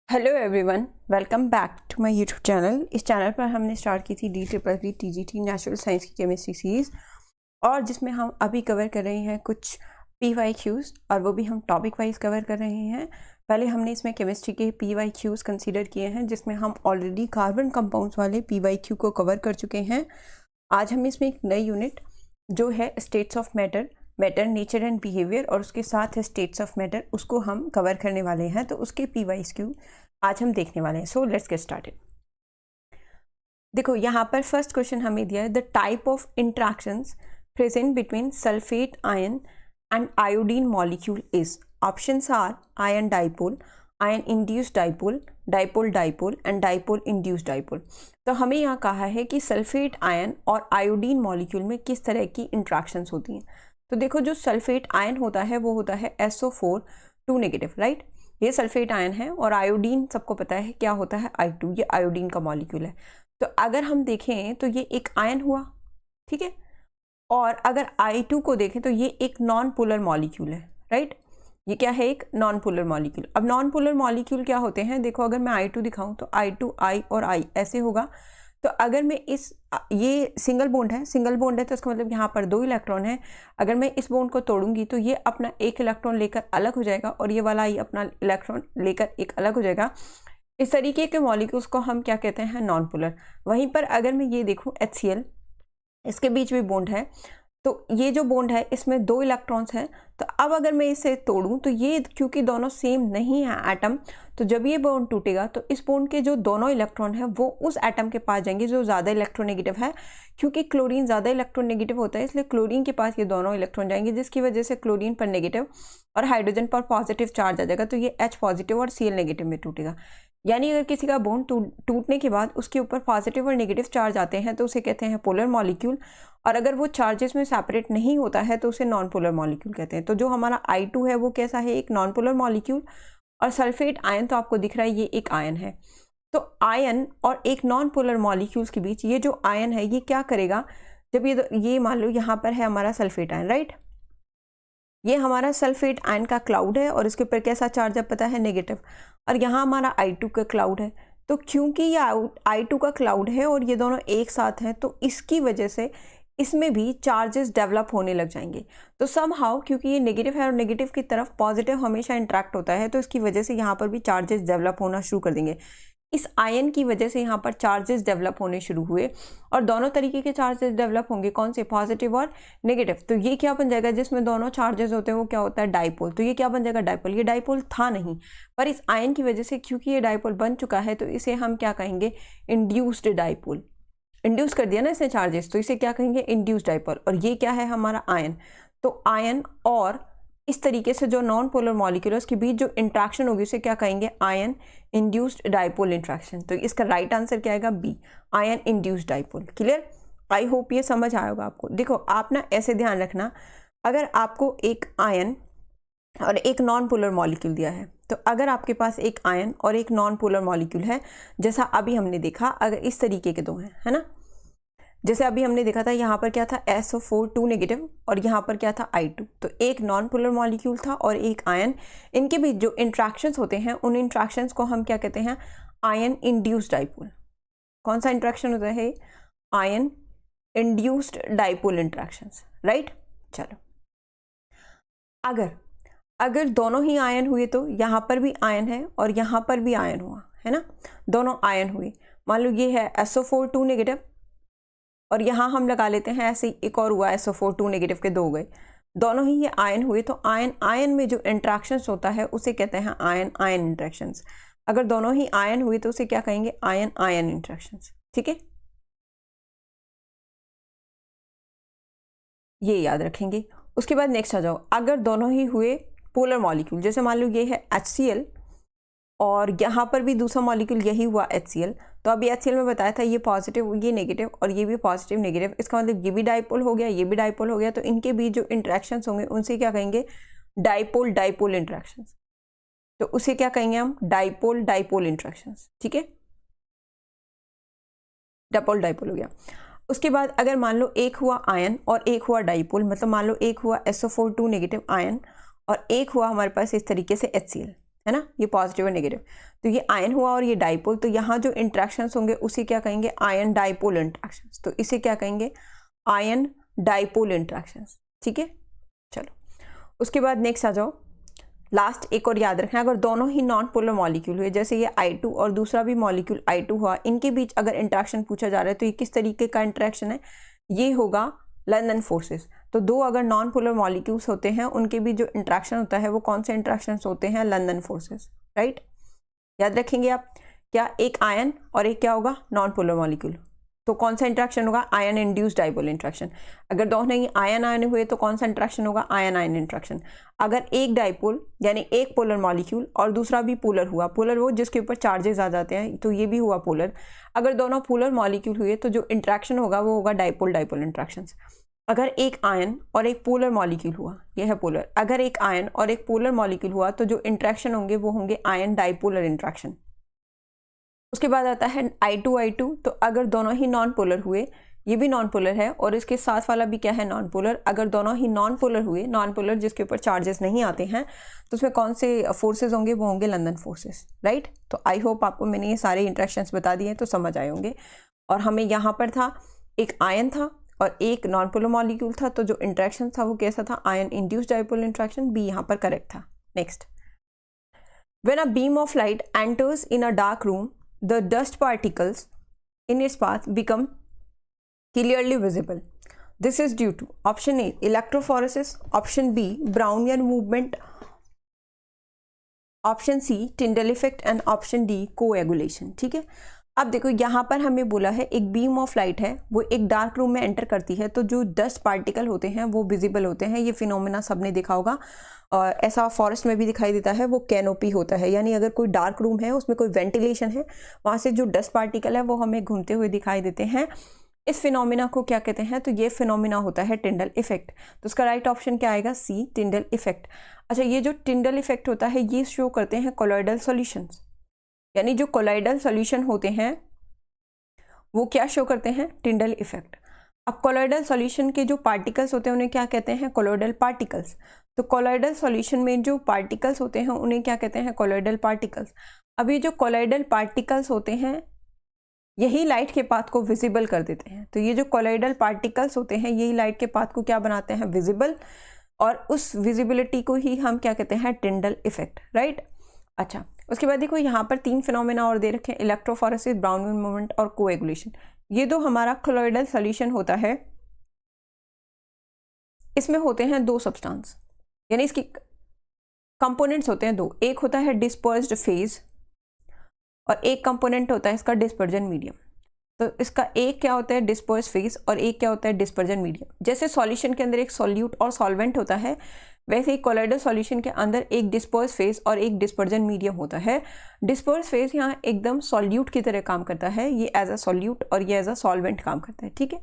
Hello everyone, welcome back to my YouTube channel. इस channel पर हमने स्टार्ट की थी DEED TGT नेचुरल साइंस की केमिस्ट्री सीरीज़, और जिसमें हम अभी कवर कर रहे हैं कुछ PYQs, और वो भी हम टॉपिक वाइज कवर कर रहे हैं। पहले हमने इसमें केमिस्ट्री के PYQs कंसीडर किए हैं, जिसमें हम ऑलरेडी कार्बन कंपाउंड्स वाले PYQ को कवर कर चुके हैं। आज हम इसमें एक नई यूनिट जो है states of matter, nature and behaviour, और उसके साथ है स्टेट्स ऑफ मैटर, उसको हम कवर करने वाले हैं। तो उसके PYQ आज हम देखने वाले हैं। So let's get started. देखो यहाँ पर फर्स्ट क्वेश्चन हमें दिया है, the type of interactions present between sulphate ion and iodine molecule is. Options are ion dipole, ion induced dipole, dipole dipole and dipole induced dipole. तो हमें यहाँ कहा है कि सल्फेट आयन और आयोडीन मॉलिक्यूल में किस तरह की इंट्रैक्शंस होती हैं। तो देखो, जो सल्फेट आयन होता है वो होता है SO4 2 नेगेटिव, राइट। ये सल्फेट आयन है, और आयोडीन सबको पता है क्या होता है, I2, ये आयोडीन का मॉलिक्यूल है। तो अगर हम देखें तो ये एक आयन हुआ, ठीक है। और अगर I2 को देखें तो ये एक नॉन पोलर मॉलिक्यूल है, राइट। ये क्या है, एक नॉन पोलर मॉलिक्यूल। अब नॉन पोलर मॉलिक्यूल क्या होते हैं, देखो अगर मैं I2 दिखाऊं तो I2 I और I ऐसे होगा। तो अगर मैं ये सिंगल बॉन्ड है तो इसका मतलब यहाँ पर 2 इलेक्ट्रॉन है। अगर मैं इस बॉन्ड को तोड़ूंगी तो ये अपना एक इलेक्ट्रॉन लेकर अलग हो जाएगा, और ये वाला ही अपना इलेक्ट्रॉन लेकर एक अलग हो जाएगा। इस तरीके के मॉलिक्यूल्स को हम क्या कहते हैं, नॉन पोलर। वहीं पर अगर मैं ये देखूँ HCl, इसके बीच भी बॉन्ड है, तो ये जो बॉन्ड है इसमें 2 इलेक्ट्रॉन्स हैं। तो अब अगर मैं इसे तोड़ूं तो ये, क्योंकि दोनों सेम नहीं है एटम, तो जब ये बॉन्ड टूटेगा तो इस बॉन्ड के जो दोनों इलेक्ट्रॉन हैं वो उस एटम के पास जाएंगे जो ज़्यादा इलेक्ट्रोनेगेटिव है। क्योंकि क्लोरीन ज़्यादा इलेक्ट्रोनेगेटिव होता है, इसलिए क्लोरीन के पास ये दोनों इलेक्ट्रॉन जाएंगे, जिसकी वजह से क्लोरीन पर नेगेटिव और हाइड्रोजन पर पॉजिटिव चार्ज आ जाएगा। तो ये H पॉजिटिव और Cl नेगेटिव में टूटेगा। यानी अगर किसी का बॉन्ड टूटने के बाद उसके ऊपर पॉजिटिव और नेगेटिव चार्ज आते हैं तो उसे कहते हैं पोलर मॉलिक्यूल, और अगर वो चार्जेस में सेपरेट नहीं होता है तो उसे नॉन पोलर मॉलिक्यूल कहते हैं। तो जो हमारा I2 है वो कैसा है, एक नॉन पोलर मॉलिक्यूल। और सल्फेट आयन तो आपको दिख रहा है, ये एक आयन है। तो आयन और एक नॉन पोलर मॉलिक्यूल्स के बीच ये जो आयन है ये क्या करेगा, जब ये मान लो यहाँ पर है हमारा सल्फेट आयन, राइट। ये हमारा सल्फेट आयन का क्लाउड है, और इसके ऊपर कैसा चार्ज है पता है, नेगेटिव। और यहाँ हमारा I2 का क्लाउड है। तो क्योंकि ये I2 का क्लाउड है और ये दोनों एक साथ हैं, तो इसकी वजह से इसमें भी चार्जेस डेवलप होने लग जाएंगे। तो समहाउ, क्योंकि ये नेगेटिव है और नेगेटिव की तरफ पॉजिटिव हमेशा इंट्रैक्ट होता है, तो इसकी वजह से यहाँ पर भी चार्जेस डेवलप होना शुरू कर देंगे। इस आयन की वजह से यहाँ पर चार्जेस डेवलप होने शुरू हुए, और दोनों तरीके के चार्जेस डेवलप होंगे, कौन से, पॉजिटिव और नेगेटिव। तो ये क्या बन जाएगा, जिसमें दोनों चार्जेस होते हैं वो क्या होता है, डाइपोल। तो ये क्या बन जाएगा, डाइपोल। ये डाइपोल था नहीं, पर इस आयन की वजह से क्योंकि ये डाइपोल बन चुका है तो इसे हम क्या कहेंगे, इंड्यूस्ड डाइपोल। इंड्यूस कर दिया ना इसने चार्जेस, तो इसे क्या कहेंगे, इंड्यूस्ड डाइपोल। और ये क्या है, हमारा आयन। तो आयन और इस तरीके से जो नॉन पोलर मॉलिक्यूल है उसके बीच जो इंट्रैक्शन होगी उसे क्या कहेंगे, आयन इंड्यूस्ड डाइपोल इंट्रैक्शन। तो इसका राइट आंसर क्या आएगा, B, ion induced dipole. Clear, I hope ये समझ आया होगा आपको। देखो आप ना ऐसे ध्यान रखना, अगर आपको एक आयन और एक नॉन पोलर मॉलिक्यूल दिया है, तो अगर आपके पास एक आयन और एक नॉन पोलर मॉलिक्यूल है, जैसा अभी हमने देखा, अगर इस तरीके के दो हैं, है ना, जैसे अभी हमने देखा था, यहाँ पर क्या था, SO4 2 नेगेटिव, और यहाँ पर क्या था, I2। तो एक नॉन पोलर मॉलिक्यूल था और एक आयन। इनके बीच जो इंट्रैक्शंस होते हैं उन इंट्रैक्शंस को हम क्या कहते हैं, आयन इंड्यूस्ड डाइपोल। कौन सा इंट्रैक्शन होता है, ion induced dipole interactions, right. चलो, अगर दोनों ही आयन हुए तो यहाँ पर भी आयन है और यहाँ पर भी आयन हुआ है ना, दोनों आयन हुए। मान लो ये है SO4 2 नेगेटिव, और यहाँ हम लगा लेते हैं ऐसे एक और हुआ, SO4 2 नेगेटिव के 2 हो गए, दोनों ही ये आयन हुए। तो आयन में जो इंट्रैक्शंस होता है उसे कहते हैं आयन इंट्रैक्शंस। अगर दोनों ही आयन हुए तो उसे क्या कहेंगे, आयन इंट्रैक्शंस। ठीक है, ये याद रखेंगे। उसके बाद नेक्स्ट आ जाओ, अगर दोनों ही हुए पोलर मॉलिक्यूल, जैसे मान लो ये है HCl और यहाँ पर भी दूसरा मॉलिक्यूल यही हुआ HCl। तो अभी HCl में बताया था ये पॉजिटिव, ये नेगेटिव, और ये भी पॉजिटिव नेगेटिव, इसका मतलब ये भी डाइपोल हो गया, ये भी डाइपोल हो गया। तो इनके बीच जो इंट्रैक्शंस होंगे उनसे क्या कहेंगे, डाइपोल इंट्रैक्शंस। तो उसे क्या कहेंगे हम, डाइपोल इंट्रैक्शंस। ठीक है, डाइपोल हो गया। उसके बाद अगर मान लो एक हुआ आयन और एक हुआ डाइपोल, मतलब मान लो एक हुआ SO4 2 नेगेटिव आयन और एक हुआ हमारे पास इस तरीके से HCl, है ना, ये पॉजिटिव और नेगेटिव। तो ये आयन हुआ और ये डाइपोल, तो यहाँ जो इंट्रैक्शंस होंगे उसे क्या कहेंगे, आयन डाइपोल इंट्रैक्शंस। तो इसे क्या कहेंगे, आयन डाइपोल इंट्रैक्शंस। ठीक है, चलो उसके बाद नेक्स्ट आ जाओ, लास्ट एक और याद रखना, अगर दोनों ही नॉन पोलर मॉलिक्यूल हुए, जैसे ये I2 और दूसरा भी मॉलिक्यूल I2 हुआ, इनके बीच अगर इंट्रैक्शन पूछा जा रहा है तो ये किस तरीके का इंट्रैक्शन है, ये होगा लंदन फोर्सेस। तो दो अगर नॉन पोलर मॉलिक्यूल्स होते हैं उनके बीच जो इंट्रैक्शन होता है वो कौन से इंट्रैक्शंस होते हैं, लंदन फोर्सेस, राइट। याद रखेंगे आप, क्या एक आयन और एक क्या होगा, नॉन पोलर मॉलिक्यूल, तो कौन सा इंट्रैक्शन होगा, आयन इंड्यूस्ड डाइपोल इंट्रैक्शन। अगर दोनों ही आयन आयन हुए तो कौन सा इंट्रैक्शन होगा, आयन आयन इंट्रैक्शन। अगर एक डाइपोल यानी एक पोलर मॉलिक्यूल और दूसरा भी पोलर हुआ, पोलर वो जिसके ऊपर चार्जेस आ जाते हैं, तो ये भी हुआ पोलर। अगर दोनों पोलर मॉलिक्यूल हुए तो जो इंट्रैक्शन होगा वो होगा डाइपोल डाइपोल इंट्रैक्शन। अगर एक आयन और एक पोलर मॉलिक्यूल हुआ, यह है पोलर, अगर एक आयन और एक पोलर मॉलिक्यूल हुआ तो जो इंट्रैक्शन होंगे वो होंगे आयन डाइपोलर इंट्रैक्शन। उसके बाद आता है I2, तो अगर दोनों ही नॉन पोलर हुए, ये भी नॉन पोलर है और इसके साथ वाला भी क्या है, नॉन पोलर। अगर दोनों ही नॉन पोलर हुए, नॉन पोलर जिसके ऊपर चार्जेस नहीं आते हैं, तो उसमें कौन से फोर्सेस होंगे, वो होंगे लंदन फोर्सेस, राइट। तो आई होप आपको मैंने ये सारे इंट्रैक्शंस बता दिए तो समझ आए होंगे। और हमें यहाँ पर था एक आयन था और एक नॉन पोलर मॉलिक्यूल था, तो जो इंट्रैक्शन था वो कैसा था, ion induced dipole interaction, B यहाँ पर करेक्ट था। Next, when a beam of light enters in a dark room, the dust particles in its path become clearly visible. This is due to option A electrophoresis, option B Brownian movement, option C Tyndall effect and option D coagulation। ठीक है, अब देखो यहाँ पर हमें बोला है एक बीम ऑफ लाइट है, वो एक डार्क रूम में एंटर करती है तो जो डस्ट पार्टिकल होते हैं वो विजिबल होते हैं। ये फिनोमेना सबने देखा होगा और ऐसा फॉरेस्ट में भी दिखाई देता है, वो कैनोपी होता है, यानी अगर कोई डार्क रूम है उसमें कोई वेंटिलेशन है, वहाँ से जो डस्ट पार्टिकल है वो हमें घूमते हुए दिखाई देते हैं। इस फिनोमिना को क्या कहते हैं, तो ये फिनोमिना होता है टिंडल इफेक्ट। तो उसका राइट ऑप्शन क्या आएगा, सी टिंडल इफेक्ट। अच्छा, ये जो टिंडल इफेक्ट होता है ये शो करते हैं कोलॉइडल सॉल्यूशंस, यानी जो कोलॉइडल सॉल्यूशन होते हैं वो क्या शो करते हैं, टिंडल इफेक्ट। अब कोलॉइडल सॉल्यूशन के जो पार्टिकल्स होते हैं उन्हें क्या कहते हैं, कोलॉइडल पार्टिकल्स। तो कोलॉइडल सॉल्यूशन में जो पार्टिकल्स होते हैं उन्हें क्या कहते हैं, कोलॉइडल पार्टिकल्स। अब ये जो कोलॉइडल पार्टिकल्स होते हैं यही लाइट के पाथ को विजिबल कर देते हैं। तो ये जो कोलॉइडल पार्टिकल्स होते हैं यही लाइट के पाथ को क्या बनाते हैं, विजिबल, और उस विजिबिलिटी को ही हम क्या कहते हैं, टिंडल इफेक्ट, राइट। अच्छा, उसके बाद देखो यहाँ पर तीन फिनोमेना और दे रखे हैं, इलेक्ट्रोफोरेसिस, ब्राउनियन मूवमेंट और कोएगुलेशन। ये जो हमारा कोलॉइडल सॉल्यूशन होता है इसमें होते हैं दो सब्सटेंस, यानी इसकी कंपोनेंट्स होते हैं दो, एक होता है डिस्पर्स्ड फेज और एक कंपोनेंट होता है इसका डिस्पर्जन मीडियम। तो इसका एक क्या होता है, डिस्पर्स फेज, और एक क्या होता है, डिस्पर्जन मीडियम। जैसे सॉल्यूशन के अंदर एक सॉल्यूट और सॉल्वेंट होता है, वैसे ही कोलॉइडल सॉल्यूशन के अंदर एक डिस्पर्स फेज और एक डिस्पर्जन मीडियम होता है। डिस्पर्स फेज यहाँ एकदम सॉल्यूट की तरह काम करता है, ये एज अ सॉल्यूट और ये एज अ सॉल्वेंट काम करता है, ठीक है।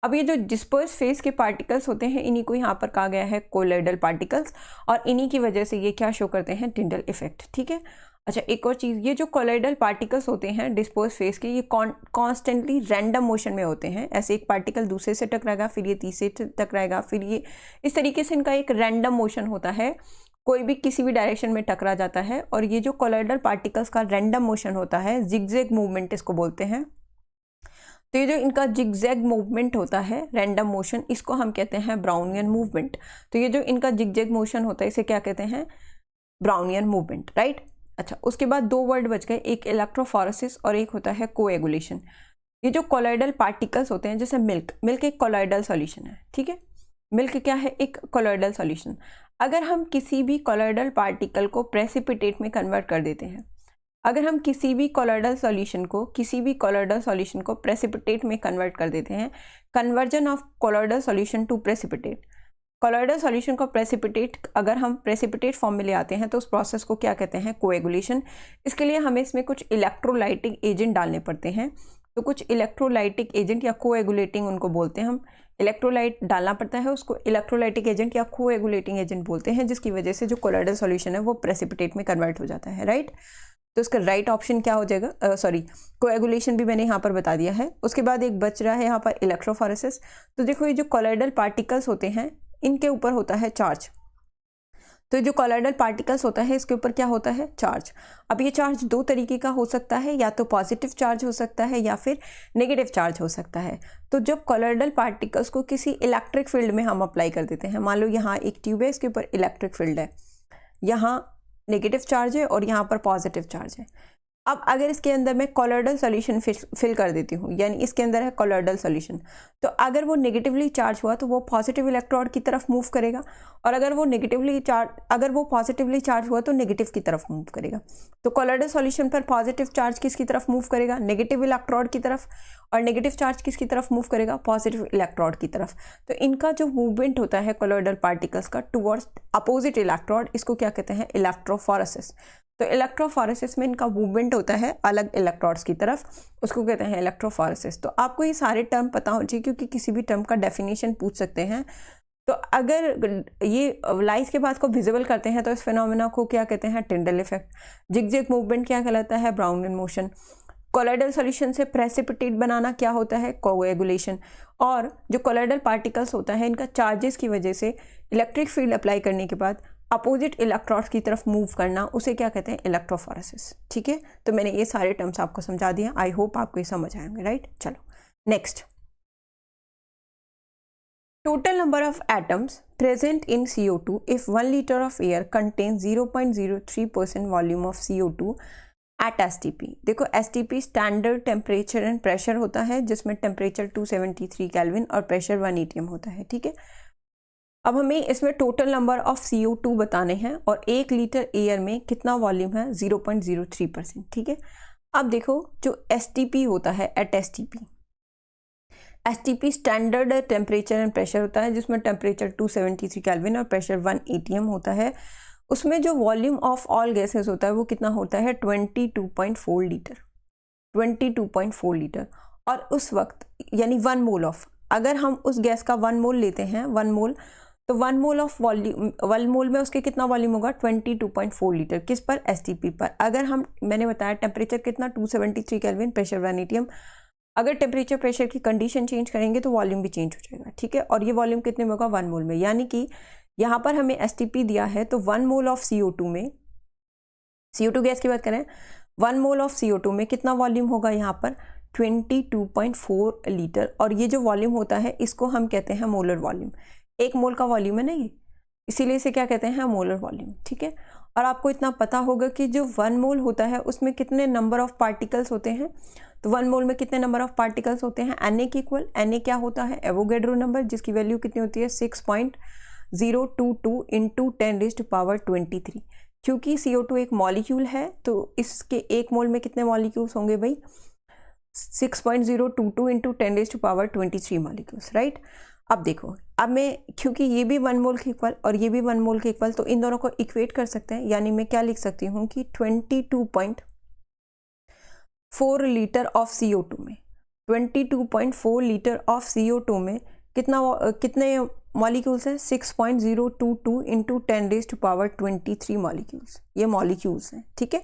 अब ये जो डिस्पर्स फेज के पार्टिकल्स होते हैं इन्हीं को यहाँ पर कहा गया है कोलॉइडल पार्टिकल्स, और इन्हीं की वजह से ये क्या शो करते हैं, टिंडल इफेक्ट, ठीक है। अच्छा, एक और चीज़, ये जो कोलॉइडल पार्टिकल्स होते हैं डिस्पर्स फेज के, ये कॉन्स्टेंटली रैंडम मोशन में होते हैं। ऐसे एक पार्टिकल दूसरे से टकराएगा, फिर ये तीसरे से टकराएगा, फिर ये इस तरीके से इनका एक रैंडम मोशन होता है, कोई भी किसी भी डायरेक्शन में टकरा जाता है। और ये जो कोलॉइडल पार्टिकल्स का रैंडम मोशन होता है, जिगजैग मूवमेंट इसको बोलते हैं। तो ये जो इनका जिगजैग मूवमेंट होता है, रैंडम मोशन, इसको हम कहते हैं ब्राउनियन मूवमेंट। तो ये जो इनका जिगजैग मोशन होता है इसे क्या कहते हैं, ब्राउनियन मूवमेंट, राइट। अच्छा, उसके बाद दो वर्ड बच गए, एक इलेक्ट्रोफोरेसिस और एक होता है कोएगुलेशन। ये जो कोलॉइडल पार्टिकल्स होते हैं, जैसे मिल्क एक कोलॉइडल सॉल्यूशन है, ठीक है। मिल्क क्या है, एक कोलॉइडल सॉल्यूशन। अगर हम किसी भी कोलॉइडल पार्टिकल को प्रेसिपिटेट में कन्वर्ट कर देते हैं, अगर हम किसी भी कोलॉइडल सॉल्यूशन को प्रेसिपिटेट में कन्वर्ट कर देते हैं, conversion of colloidal solution to precipitate, colloidal solution को प्रेसिपिटेट अगर हम प्रेसिपिटेट फॉर्म में ले आते हैं तो उस प्रोसेस को क्या कहते हैं, कोएगुलेशन। इसके लिए हमें इसमें कुछ इलेक्ट्रोलाइटिक एजेंट डालने पड़ते हैं। तो कुछ इलेक्ट्रोलाइटिक एजेंट या कोएगुलेटिंग उनको बोलते हैं, हम इलेक्ट्रोलाइट डालना पड़ता है, उसको इलेक्ट्रोलाइटिक एजेंट या कोएगुलेटिंग एजेंट बोलते हैं, जिसकी वजह से जो कोलॉइडल सॉल्यूशन है वो प्रेसिपिटेट में कन्वर्ट हो जाता है, राइट। तो इसका राइट ऑप्शन क्या हो जाएगा, कोएगुलेशन भी मैंने यहाँ पर बता दिया है। उसके बाद एक बच रहा है यहाँ पर इलेक्ट्रोफोरेसिस। तो देखो ये जो कोलॉइडल पार्टिकल्स होते हैं इनके ऊपर होता है चार्ज, तो जो कॉलॉइडल पार्टिकल्स होता है इसके ऊपर क्या होता है, चार्ज। अब ये चार्ज दो तरीके का हो सकता है, या तो पॉजिटिव चार्ज हो सकता है या फिर नेगेटिव चार्ज हो सकता है। तो जब कॉलॉइडल पार्टिकल्स को किसी इलेक्ट्रिक फील्ड में हम अप्लाई कर देते हैं, मान लो यहाँ एक ट्यूब है, इसके ऊपर इलेक्ट्रिक फील्ड है, यहाँ नेगेटिव चार्ज है और यहाँ पर पॉजिटिव चार्ज है। अब अगर इसके अंदर मैं कॉलॉइडल सॉल्यूशन फिल कर देती हूँ, यानी इसके अंदर है कॉलॉइडल सॉल्यूशन, तो अगर वो नेगेटिवली चार्ज हुआ तो वो पॉजिटिव इलेक्ट्रोड की तरफ मूव करेगा, और अगर वो पॉजिटिवली चार्ज हुआ तो नेगेटिव की तरफ मूव करेगा। तो कॉलॉइडल सॉल्यूशन पर पॉजिटिव चार्ज किसकी तरफ मूव करेगा, नेगेटिव इलेक्ट्रोड की तरफ, और नेगेटिव चार्ज किसकी तरफ मूव करेगा, पॉजिटिव इलेक्ट्रोड की तरफ। तो इनका जो मूवमेंट होता है कॉलॉइडल पार्टिकल्स का टुवर्ड्स अपोजिट इलेक्ट्रोड, इसको क्या कहते हैं, इलेक्ट्रोफोरेसिस। तो इलेक्ट्रोफोरेसिस में इनका मूवमेंट होता है अलग इलेक्ट्रोड्स की तरफ, उसको कहते हैं इलेक्ट्रोफोरेसिस। तो आपको ये सारे टर्म पता होने चाहिए, क्योंकि किसी भी टर्म का डेफिनेशन पूछ सकते हैं। तो अगर ये लाइट के बाद को विजिबल करते हैं तो इस फिनोमेना को क्या कहते हैं, टिंडल इफेक्ट। जिगजैग मूवमेंट क्या कहलाता है, ब्राउनियन मोशन। कॉलॉइडल सॉल्यूशन से प्रेसिपिटेट बनाना क्या होता है, कोएगुलेशन। और जो कॉलॉइडल पार्टिकल्स होता है, इनका चार्जेस की वजह से इलेक्ट्रिक फील्ड अप्लाई करने के बाद अपोजिट इलेक्ट्रॉड्स की तरफ मूव करना, उसे क्या कहते हैं, इलेक्ट्रोफोरेसिस। ठीक है, तो मैंने ये सारे टर्म्स आपको समझा दिए, आई होप आपको ये समझ आएंगे, राइट। चलो next, total number of atoms present in CO2 if 1 liter of air contains 0.03% volume of CO2 at STP। देखो STP standard temperature and pressure होता है, जिसमें टेम्परेचर 273 केल्विन और प्रेशर 1 atm होता है। ठीक है, अब हमें इसमें टोटल नंबर ऑफ CO2 बताने हैं, और 1 लीटर एयर में कितना वॉल्यूम है, 0.03%। ठीक है, अब देखो जो STP होता है, at STP standard temperature and pressure होता है, जिसमें टेम्परेचर 273 केल्विन और प्रेशर 1 atm होता है। उसमें जो वॉल्यूम ऑफ ऑल गैसेस होता है वो कितना होता है, 22.4 लीटर, 22.4 लीटर। और उस वक्त यानी 1 मोल ऑफ, अगर हम उस गैस का 1 मोल लेते हैं, 1 मोल, तो 1 मोल ऑफ वॉल्यूम, 1 मोल में उसके कितना वॉल्यूम होगा, 22.4 लीटर। किस पर, STP पर। अगर हम, मैंने बताया टेम्परेचर कितना, 273 केल्विन, प्रेशर 1 atm। अगर टेम्परेचर प्रेशर की कंडीशन चेंज करेंगे तो वॉल्यूम भी चेंज हो जाएगा। ठीक है, और ये वॉल्यूम कितने में होगा, 1 मोल में। यानी कि यहाँ पर हमें STP दिया है, तो 1 मोल ऑफ CO2 में, CO2 गैस की बात करें, 1 मोल ऑफ CO2 में कितना वॉल्यूम होगा, यहाँ पर 22.4 लीटर। और ये जो वॉल्यूम होता है इसको हम कहते हैं मोलर वॉल्यूम। 1 मोल का वॉल्यूम है ना ये, इसीलिए इसे क्या कहते हैं, मोलर वॉल्यूम। ठीक है, और आपको इतना पता होगा कि जो 1 मोल होता है उसमें कितने नंबर ऑफ पार्टिकल्स होते हैं। तो 1 मोल में कितने नंबर ऑफ पार्टिकल्स होते हैं, Na के इक्वल। Na क्या होता है, एवोगैड्रो नंबर, जिसकी वैल्यू कितनी होती है, 6.022 इंटू 10⁻23। क्योंकि CO2 एक मॉलिक्यूल है, तो इसके 1 मोल में कितने मॉलिक्यूल्स होंगे भाई, 6.022 इंटू 10⁻23 मॉलिक्यूल्स, राइट। अब देखो, अब मैं, क्योंकि ये भी 1 मोल के इक्वल और ये भी 1 मोल के इक्वल, तो इन दोनों को इक्वेट कर सकते हैं। यानी मैं क्या लिख सकती हूँ कि 22.4 लीटर ऑफ CO2 में, 22.4 लीटर ऑफ CO2 में कितने मॉलिक्यूल्स हैं, 6.022 इंटू 10⁻23 मॉलिक्यूल्स। ये मॉलिक्यूल्स हैं। ठीक है,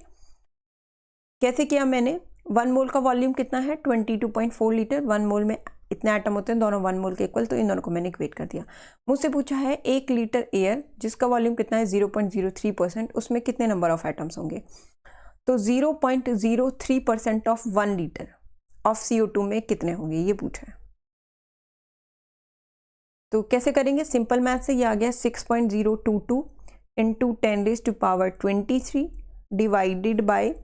कैसे किया मैंने, 1 मोल का वॉल्यूम कितना है, 22.4 लीटर। 1 मोल में इतने एटम होते हैं, दोनों 1 मोल के इक्वल, तो इन दोनों को मैंने इक्वेट कर दिया। मुझसे पूछा है 1 लीटर एयर जिसका वॉल्यूम कितना है, 0.03%, उसमें कितने नंबर ऑफ एटम्स होंगे। तो 0.03% ऑफ 1 लीटर ऑफ CO2 में कितने होंगे, ये पूछा है। तो कैसे करेंगे, सिंपल मैथ से, ये आ गया 6.022 इंटू 10⁻23 डिवाइडेड बाय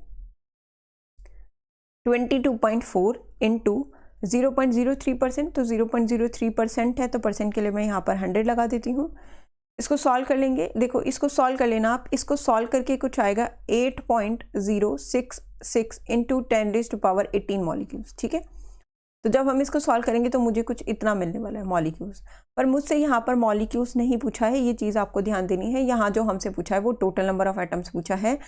22.4 इंटू 0.03%। तो 0.03% है, तो परसेंट के लिए मैं यहाँ पर 100 लगा देती हूँ। इसको सॉल्व कर लेंगे, देखो इसको सॉल्व कर लेना आप, इसको सॉल्व करके कुछ आएगा 8.066 इंटू 10⁻18 मॉलिक्यूल्स। ठीक है, तो जब हम इसको सॉल्व करेंगे तो मुझे कुछ इतना मिलने वाला है मॉलिक्यूल्स। पर मुझसे यहाँ पर मॉलिक्यूल्स नहीं पूछा है, ये चीज़ आपको ध्यान देनी है। यहाँ जो हमसे पूछा है वो टोटल नंबर ऑफ एटम्स पूछा है।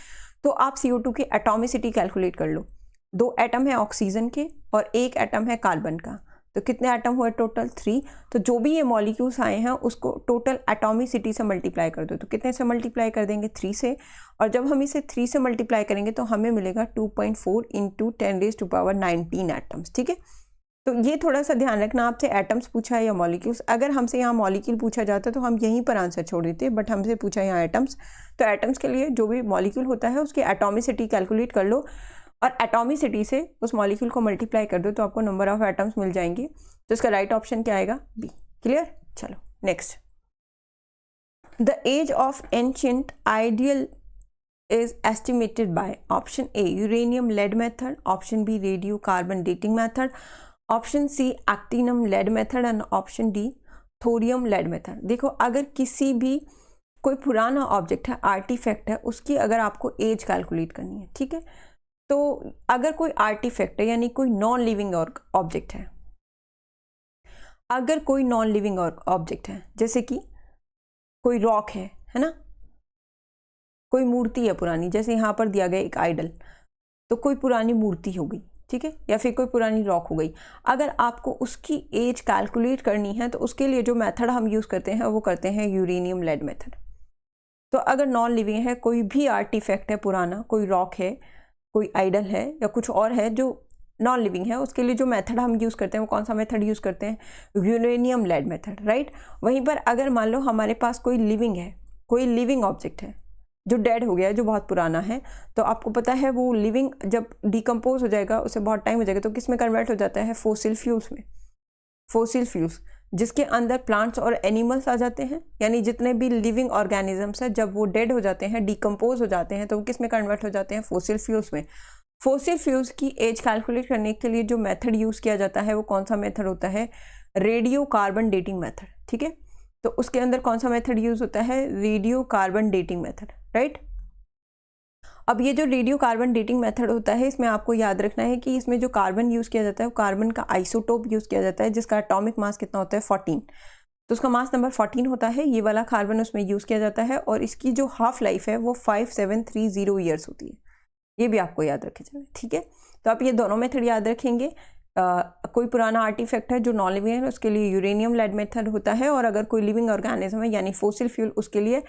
तो आप CO2 की एटॉमिसिटी कैलकुलेट कर लो। 2 एटम है ऑक्सीजन के और 1 एटम है कार्बन का, तो कितने एटम हुए टोटल, 3। तो जो भी ये मॉलिक्यूल्स आए हैं उसको टोटल एटॉमिसिटी से मल्टीप्लाई कर दो। तो कितने से मल्टीप्लाई कर देंगे, 3 से। और जब हम इसे 3 से मल्टीप्लाई करेंगे तो हमें मिलेगा 2.4 इंटू 10⁻19 एटम्स। ठीक है, तो ये थोड़ा सा ध्यान रखना, आपसे एटम्स पूछा है या मॉलिक्यूल्स। अगर हमसे यहाँ मॉलिक्यूल पूछा जाता तो हम यहीं पर आंसर छोड़ देते, बट हमसे पूछा यहाँ एटम्स, तो एटम्स के लिए जो भी मॉलिक्यूल होता है उसकी एटॉमिसिटी कैलकुलेट कर लो और एटॉमिसिटी से उस मॉलिक्यूल को मल्टीप्लाई कर दो तो आपको नंबर ऑफ एटम्स मिल जाएंगे। तो इसका राइट ऑप्शन क्या आएगा? बी। क्लियर? चलो next. The age of ancient ideal is estimated by option A uranium lead method, option B radiocarbon dating method, option C actinium lead method and option D thorium lead method। देखो, अगर किसी भी कोई पुराना object है, artefact है, उसकी अगर आपको एज कैलकुलेट करनी है, ठीक है, तो अगर कोई आर्टिफैक्ट है यानी कोई नॉन लिविंग ऑब्जेक्ट है, अगर कोई नॉन लिविंग ऑब्जेक्ट है जैसे कि कोई रॉक है ना, कोई मूर्ति है पुरानी, जैसे यहाँ पर दिया गया एक आइडल, तो कोई पुरानी मूर्ति हो गई, ठीक है, या फिर कोई पुरानी रॉक हो गई। अगर आपको उसकी एज कैलकुलेट करनी है तो उसके लिए जो मेथड हम यूज़ करते हैं वो करते हैं यूरेनियम लेड मेथड। तो अगर नॉन लिविंग है, कोई भी आर्टिफैक्ट है पुराना, कोई रॉक है, कोई आइडल है या कुछ और है जो नॉन लिविंग है, उसके लिए जो मेथड हम यूज़ करते हैं वो कौन सा मेथड यूज़ करते हैं? Uranium lead method, right. वहीं पर अगर मान लो हमारे पास कोई लिविंग है, कोई लिविंग ऑब्जेक्ट है जो डेड हो गया है, जो बहुत पुराना है, तो आपको पता है वो लिविंग जब डिकम्पोज हो जाएगा, उसे बहुत टाइम हो जाएगा, तो किस में कन्वर्ट हो जाता है? फोसिल फ्यूल्स में। फोसिल फ्यूल्स जिसके अंदर प्लांट्स और एनिमल्स आ जाते हैं, यानी जितने भी लिविंग ऑर्गेनिजम्स हैं, जब वो डेड हो जाते हैं, डिकम्पोज हो जाते हैं, तो वो किस में कन्वर्ट हो जाते हैं? फोसिल फ्यूल्स में। फोसिल फ्यूल्स की एज कैलकुलेट करने के लिए जो मेथड यूज़ किया जाता है वो कौन सा मेथड होता है? रेडियो कार्बन डेटिंग मेथड, ठीक है। तो उसके अंदर कौन सा मेथड यूज़ होता है? Radio carbon dating method, right. अब ये जो रेडियो कार्बन डेटिंग मेथड होता है, इसमें आपको याद रखना है कि इसमें जो कार्बन यूज़ किया जाता है वो कार्बन का आइसोटोप यूज़ किया जाता है, जिसका एटॉमिक मास कितना होता है? 14। तो उसका मास नंबर 14 होता है, ये वाला कार्बन उसमें यूज़ किया जाता है, और इसकी जो हाफ लाइफ है वो 5730 ईयर्स होती है। ये भी आपको याद रखे जाए, ठीक है। तो आप ये दोनों मेथड याद रखेंगे। कोई पुराना आर्टिफैक्ट है जो नॉन लिविंग है, उसके लिए यूरेनियम लेड मेथड होता है, और अगर कोई लिविंग ऑर्गेनिज्म है यानी फोसिल फ्यूल, उसके लिए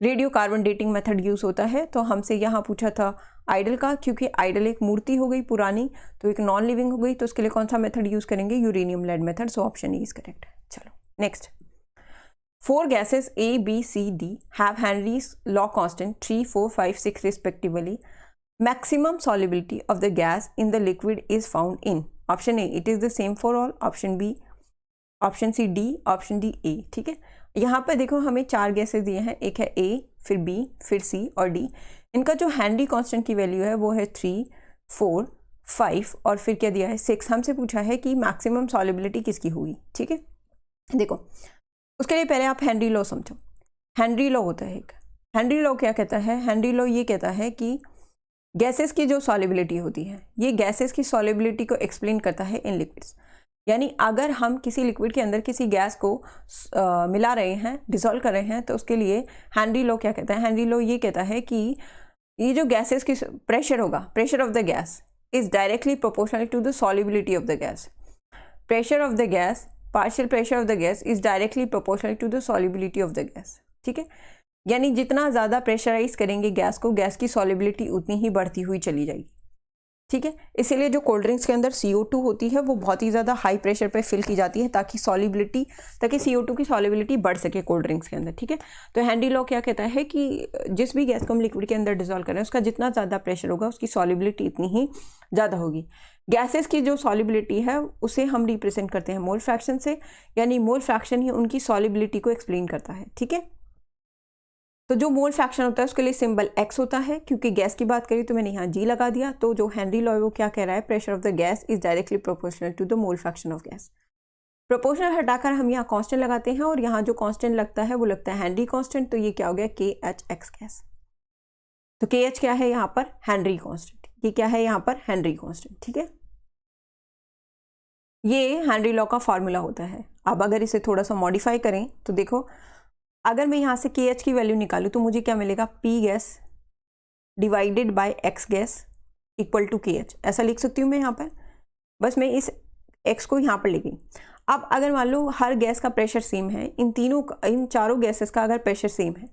radio carbon dating method use होता है। तो हमसे यहाँ पूछा था आइडल का, क्योंकि आइडल एक मूर्ति हो गई पुरानी, तो एक नॉन लिविंग हो गई, तो उसके लिए कौन सा मेथड यूज़ करेंगे? Uranium lead method. So option E is correct. चलो next. 4 gases A, B, C, D have Henry's law constant 3, 4, 5, 6 respectively. Maximum solubility of the gas in the liquid is found in option A it is the same for all, option B, option C D, option D A। ठीक है, यहाँ पर देखो हमें 4 gases दिए हैं, एक है A, फिर B, फिर C और D। इनका जो हेनरी कांस्टेंट की वैल्यू है वो है 3, 4, 5 और फिर क्या दिया है? 6। हमसे पूछा है कि मैक्सिमम सॉल्युबिलिटी किसकी होगी, ठीक है। देखो, उसके लिए पहले आप हेनरी लॉ समझो। हेनरी लॉ होता है एक, हेनरी लॉ क्या कहता है? हेनरी लॉ ये कहता है कि गैसेस की जो सॉल्युबिलिटी होती है, ये गैसेस की सॉल्युबिलिटी को एक्सप्लेन करता है इन लिक्विड्स। यानी अगर हम किसी लिक्विड के अंदर किसी गैस को मिला रहे हैं, डिसॉल्व कर रहे हैं, तो उसके लिए हेनरी लॉ क्या कहता है? हेनरी लॉ ये कहता है कि ये जो गैसेस की प्रेशर होगा, pressure of the gas is directly proportional to the solubility of the gas. Pressure of the gas, partial pressure of the gas is directly proportional to the solubility of the gas, ठीक है। यानी जितना ज़्यादा pressurise करेंगे gas को, gas की solubility उतनी ही बढ़ती हुई चली जाएगी, ठीक है। इसीलिए जो कोल्ड ड्रिंक्स के अंदर CO2 होती है वो बहुत ही ज़्यादा हाई प्रेशर पे फिल की जाती है, ताकि CO2 की सॉल्युबिलिटी बढ़ सके कोल्ड ड्रिंक्स के अंदर, ठीक है। तो हेनरी लॉ क्या कहता है कि जिस भी गैस को हम लिक्विड के अंदर डिसॉल्व करें, उसका जितना ज़्यादा प्रेशर होगा उसकी सॉल्युबिलिटी इतनी ही ज़्यादा होगी। गैसेस की जो सॉल्युबिलिटी है उसे हम रिप्रेजेंट करते हैं मोल फ्रैक्शन से, यानी मोल फ्रैक्शन ही उनकी सॉल्युबिलिटी को एक्सप्लेन करता है, ठीक है। तो जो मोल फ्रैक्शन होता है उसके लिए सिंबल X होता है, क्योंकि गैस की बात करी तो मैंने यहाँ G लगा दिया। तो जो हेनरी लॉ है वो क्या कह रहा है? Pressure of the gas is directly proportional to the mole fraction of gas. Proportional हटाकर हम यहाँ कांस्टेंट लगाते हैं, और यहाँ जो कांस्टेंट लगता है वो लगता है हेनरी कांस्टेंट। तो ये क्या हो गया? KHX gas. तो KH क्या है यहाँ पर? Henry constant. ये क्या है यहाँ पर? हेनरी कांस्टेंट, ठीक है। ये हेनरी लॉ का फॉर्मूला होता है। अब अगर इसे थोड़ा सा मॉडिफाई करें तो देखो, अगर मैं यहाँ से KH की वैल्यू निकालूँ तो मुझे क्या मिलेगा? P gas divided by X gas equal to KH। ऐसा लिख सकती हूँ मैं यहाँ पर, बस मैं इस X को यहाँ पर ले गई। अब अगर मान लो हर गैस का प्रेशर सेम है, इन चारों गैसेस का अगर प्रेशर सेम है,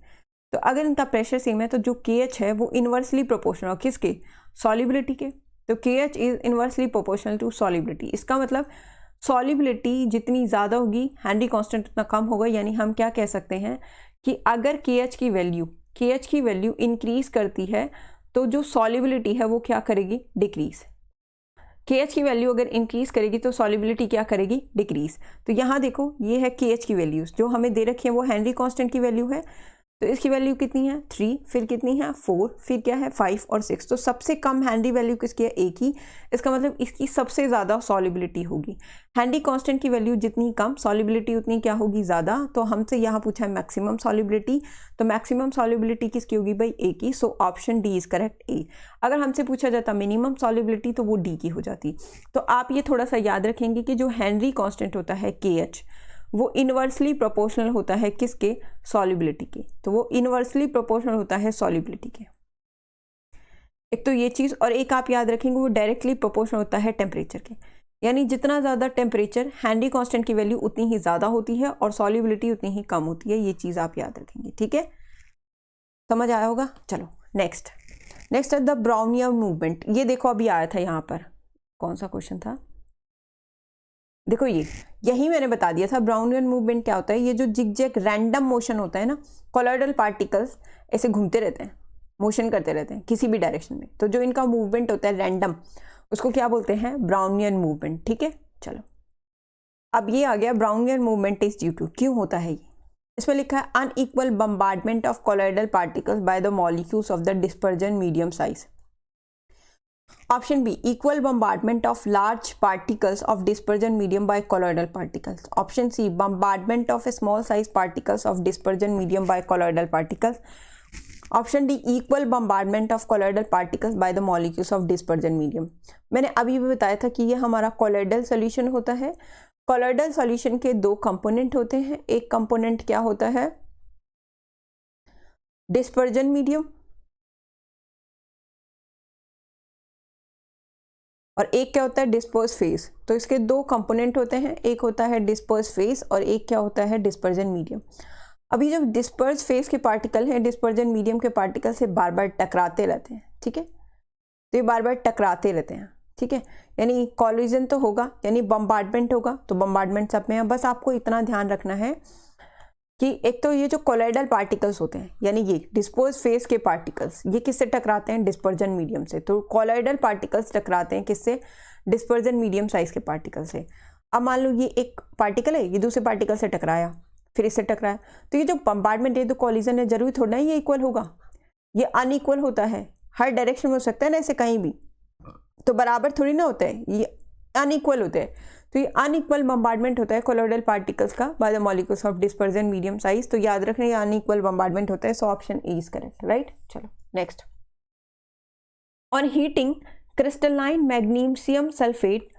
तो अगर इनका प्रेशर सेम है तो जो KH है वो इन्वर्सली प्रोपोर्शनल किसके? सॉल्युबिलिटी के। तो KH is inversely proportional to solubility. इसका मतलब सॉल्युबिलिटी जितनी ज़्यादा होगी हेनरी कांस्टेंट उतना कम होगा, यानी हम क्या कह सकते हैं कि अगर KH की वैल्यू इंक्रीज करती है तो जो सॉल्युबिलिटी है वो क्या करेगी, डिक्रीज। KH की वैल्यू अगर इंक्रीज करेगी तो सॉल्युबिलिटी क्या करेगी, डिक्रीज। तो यहाँ देखो ये है KH की वैल्यूज जो हमें दे रखी है, वो हेनरी कांस्टेंट की वैल्यू है, तो इसकी वैल्यू कितनी है 3, फिर कितनी है 4, फिर क्या है 5 और 6। तो सबसे कम हेनरी वैल्यू किसकी है, एक ही। इसका मतलब इसकी सबसे ज़्यादा सॉल्युबिलिटी होगी। हेनरी कांस्टेंट की वैल्यू जितनी कम, सॉल्युबिलिटी उतनी क्या होगी, ज़्यादा। तो हमसे यहाँ पूछा है मैक्सिमम सॉल्युबिलिटी, तो मैक्सिमम सॉल्युबिलिटी किसकी होगी भाई, ए की। So option D is correct, A. अगर हमसे पूछा जाता मिनिमम सॉल्युबिलिटी तो वो डी की हो जाती। तो आप ये थोड़ा सा याद रखेंगे कि जो हेनरी कांस्टेंट होता है KH, वो इनवर्सली प्रोपोर्शनल होता है किसके, सॉल्युबिलिटी के। तो वो इनवर्सली प्रोपोर्शनल होता है सॉल्युबिलिटी के। एक तो ये चीज़, और एक आप याद रखेंगे वो डायरेक्टली प्रोपोर्शनल होता है टेम्परेचर के, यानी जितना ज़्यादा टेम्परेचर, हेनरी कांस्टेंट की वैल्यू उतनी ही ज़्यादा होती है और सॉल्युबिलिटी उतनी ही कम होती है। ये चीज़ आप याद रखेंगे, ठीक है, समझ आया होगा। चलो नेक्स्ट है द ब्राउनियर मूवमेंट। ये देखो अभी आया था यहाँ पर, कौन सा क्वेश्चन था, देखो यही मैंने बता दिया था। ब्राउनियर मूवमेंट क्या होता है, ये जो जिगजैग रैंडम मोशन होता है ना, कोलॉइडल पार्टिकल्स ऐसे घूमते रहते हैं, मोशन करते रहते हैं किसी भी डायरेक्शन में, तो जो इनका मूवमेंट होता है रैंडम, उसको क्या बोलते हैं, ब्राउनियर मूवमेंट। ठीक है, चलो अब ये आ गया ब्राउनियर मूवमेंट इज ड्यू टू, क्यों होता है ये, इसमें लिखा है unequal bombardment of colloidal particles bye the molecules of the dispersion medium size. Option B, equal bombardment of large particles of dispersion medium by colloidal particles. Option C, bombardment of small size particles of dispersion medium by colloidal particles. Option D, equal bombardment of colloidal particles by the molecules of dispersion medium. मैंने अभी भी बताया था कि ये हमारा colloidal solution होता है। colloidal solution के दो component होते हैं, एक component क्या होता है, dispersion medium, और एक क्या होता है डिस्पर्स फेज। तो इसके दो कंपोनेंट होते हैं, एक होता है डिस्पर्स फेज और एक क्या होता है डिस्पर्जन मीडियम। अभी जब डिस्पर्स फेज के पार्टिकल हैं डिस्पर्जन मीडियम के पार्टिकल से बार बार टकराते रहते हैं, ठीक है, तो ये बार बार टकराते रहते हैं, ठीक है, यानी कॉलिजन तो होगा, यानी बम्बार्डमेंट होगा, तो बम्बार्डमेंट सब में है। बस आपको इतना ध्यान रखना है कि एक तो ये जो कोलॉइडल पार्टिकल्स होते हैं, यानी ये डिस्पोज फेज के पार्टिकल्स, ये किससे टकराते हैं, डिस्पर्जन मीडियम से। तो कोलॉइडल पार्टिकल्स टकराते हैं किससे, डिस्पर्जन मीडियम साइज के पार्टिकल से। अब मान लो ये एक पार्टिकल है, ये दूसरे पार्टिकल से टकराया, फिर इससे टकराया, तो ये जो बम्बार्डमेंट है, तो कॉलिजन है, जरूरी थोड़ा ना ये इक्वल होगा, ये अनइक्वल होता है, हर डायरेक्शन में हो सकता है ना, ऐसे कहीं भी, तो बराबर थोड़ी ना होता है, ये अनइक्वल होते हैं। तो ये अनइक्वल बम्बार्डमेंट होता है कोलॉइडल पार्टिकल्स का by the molecules of dispersion medium size. तो याद रखना ये अनइक्वल बम्बार्डमेंट होता है, so option A is correct, right. चलो next, on heating crystalline magnesium sulphate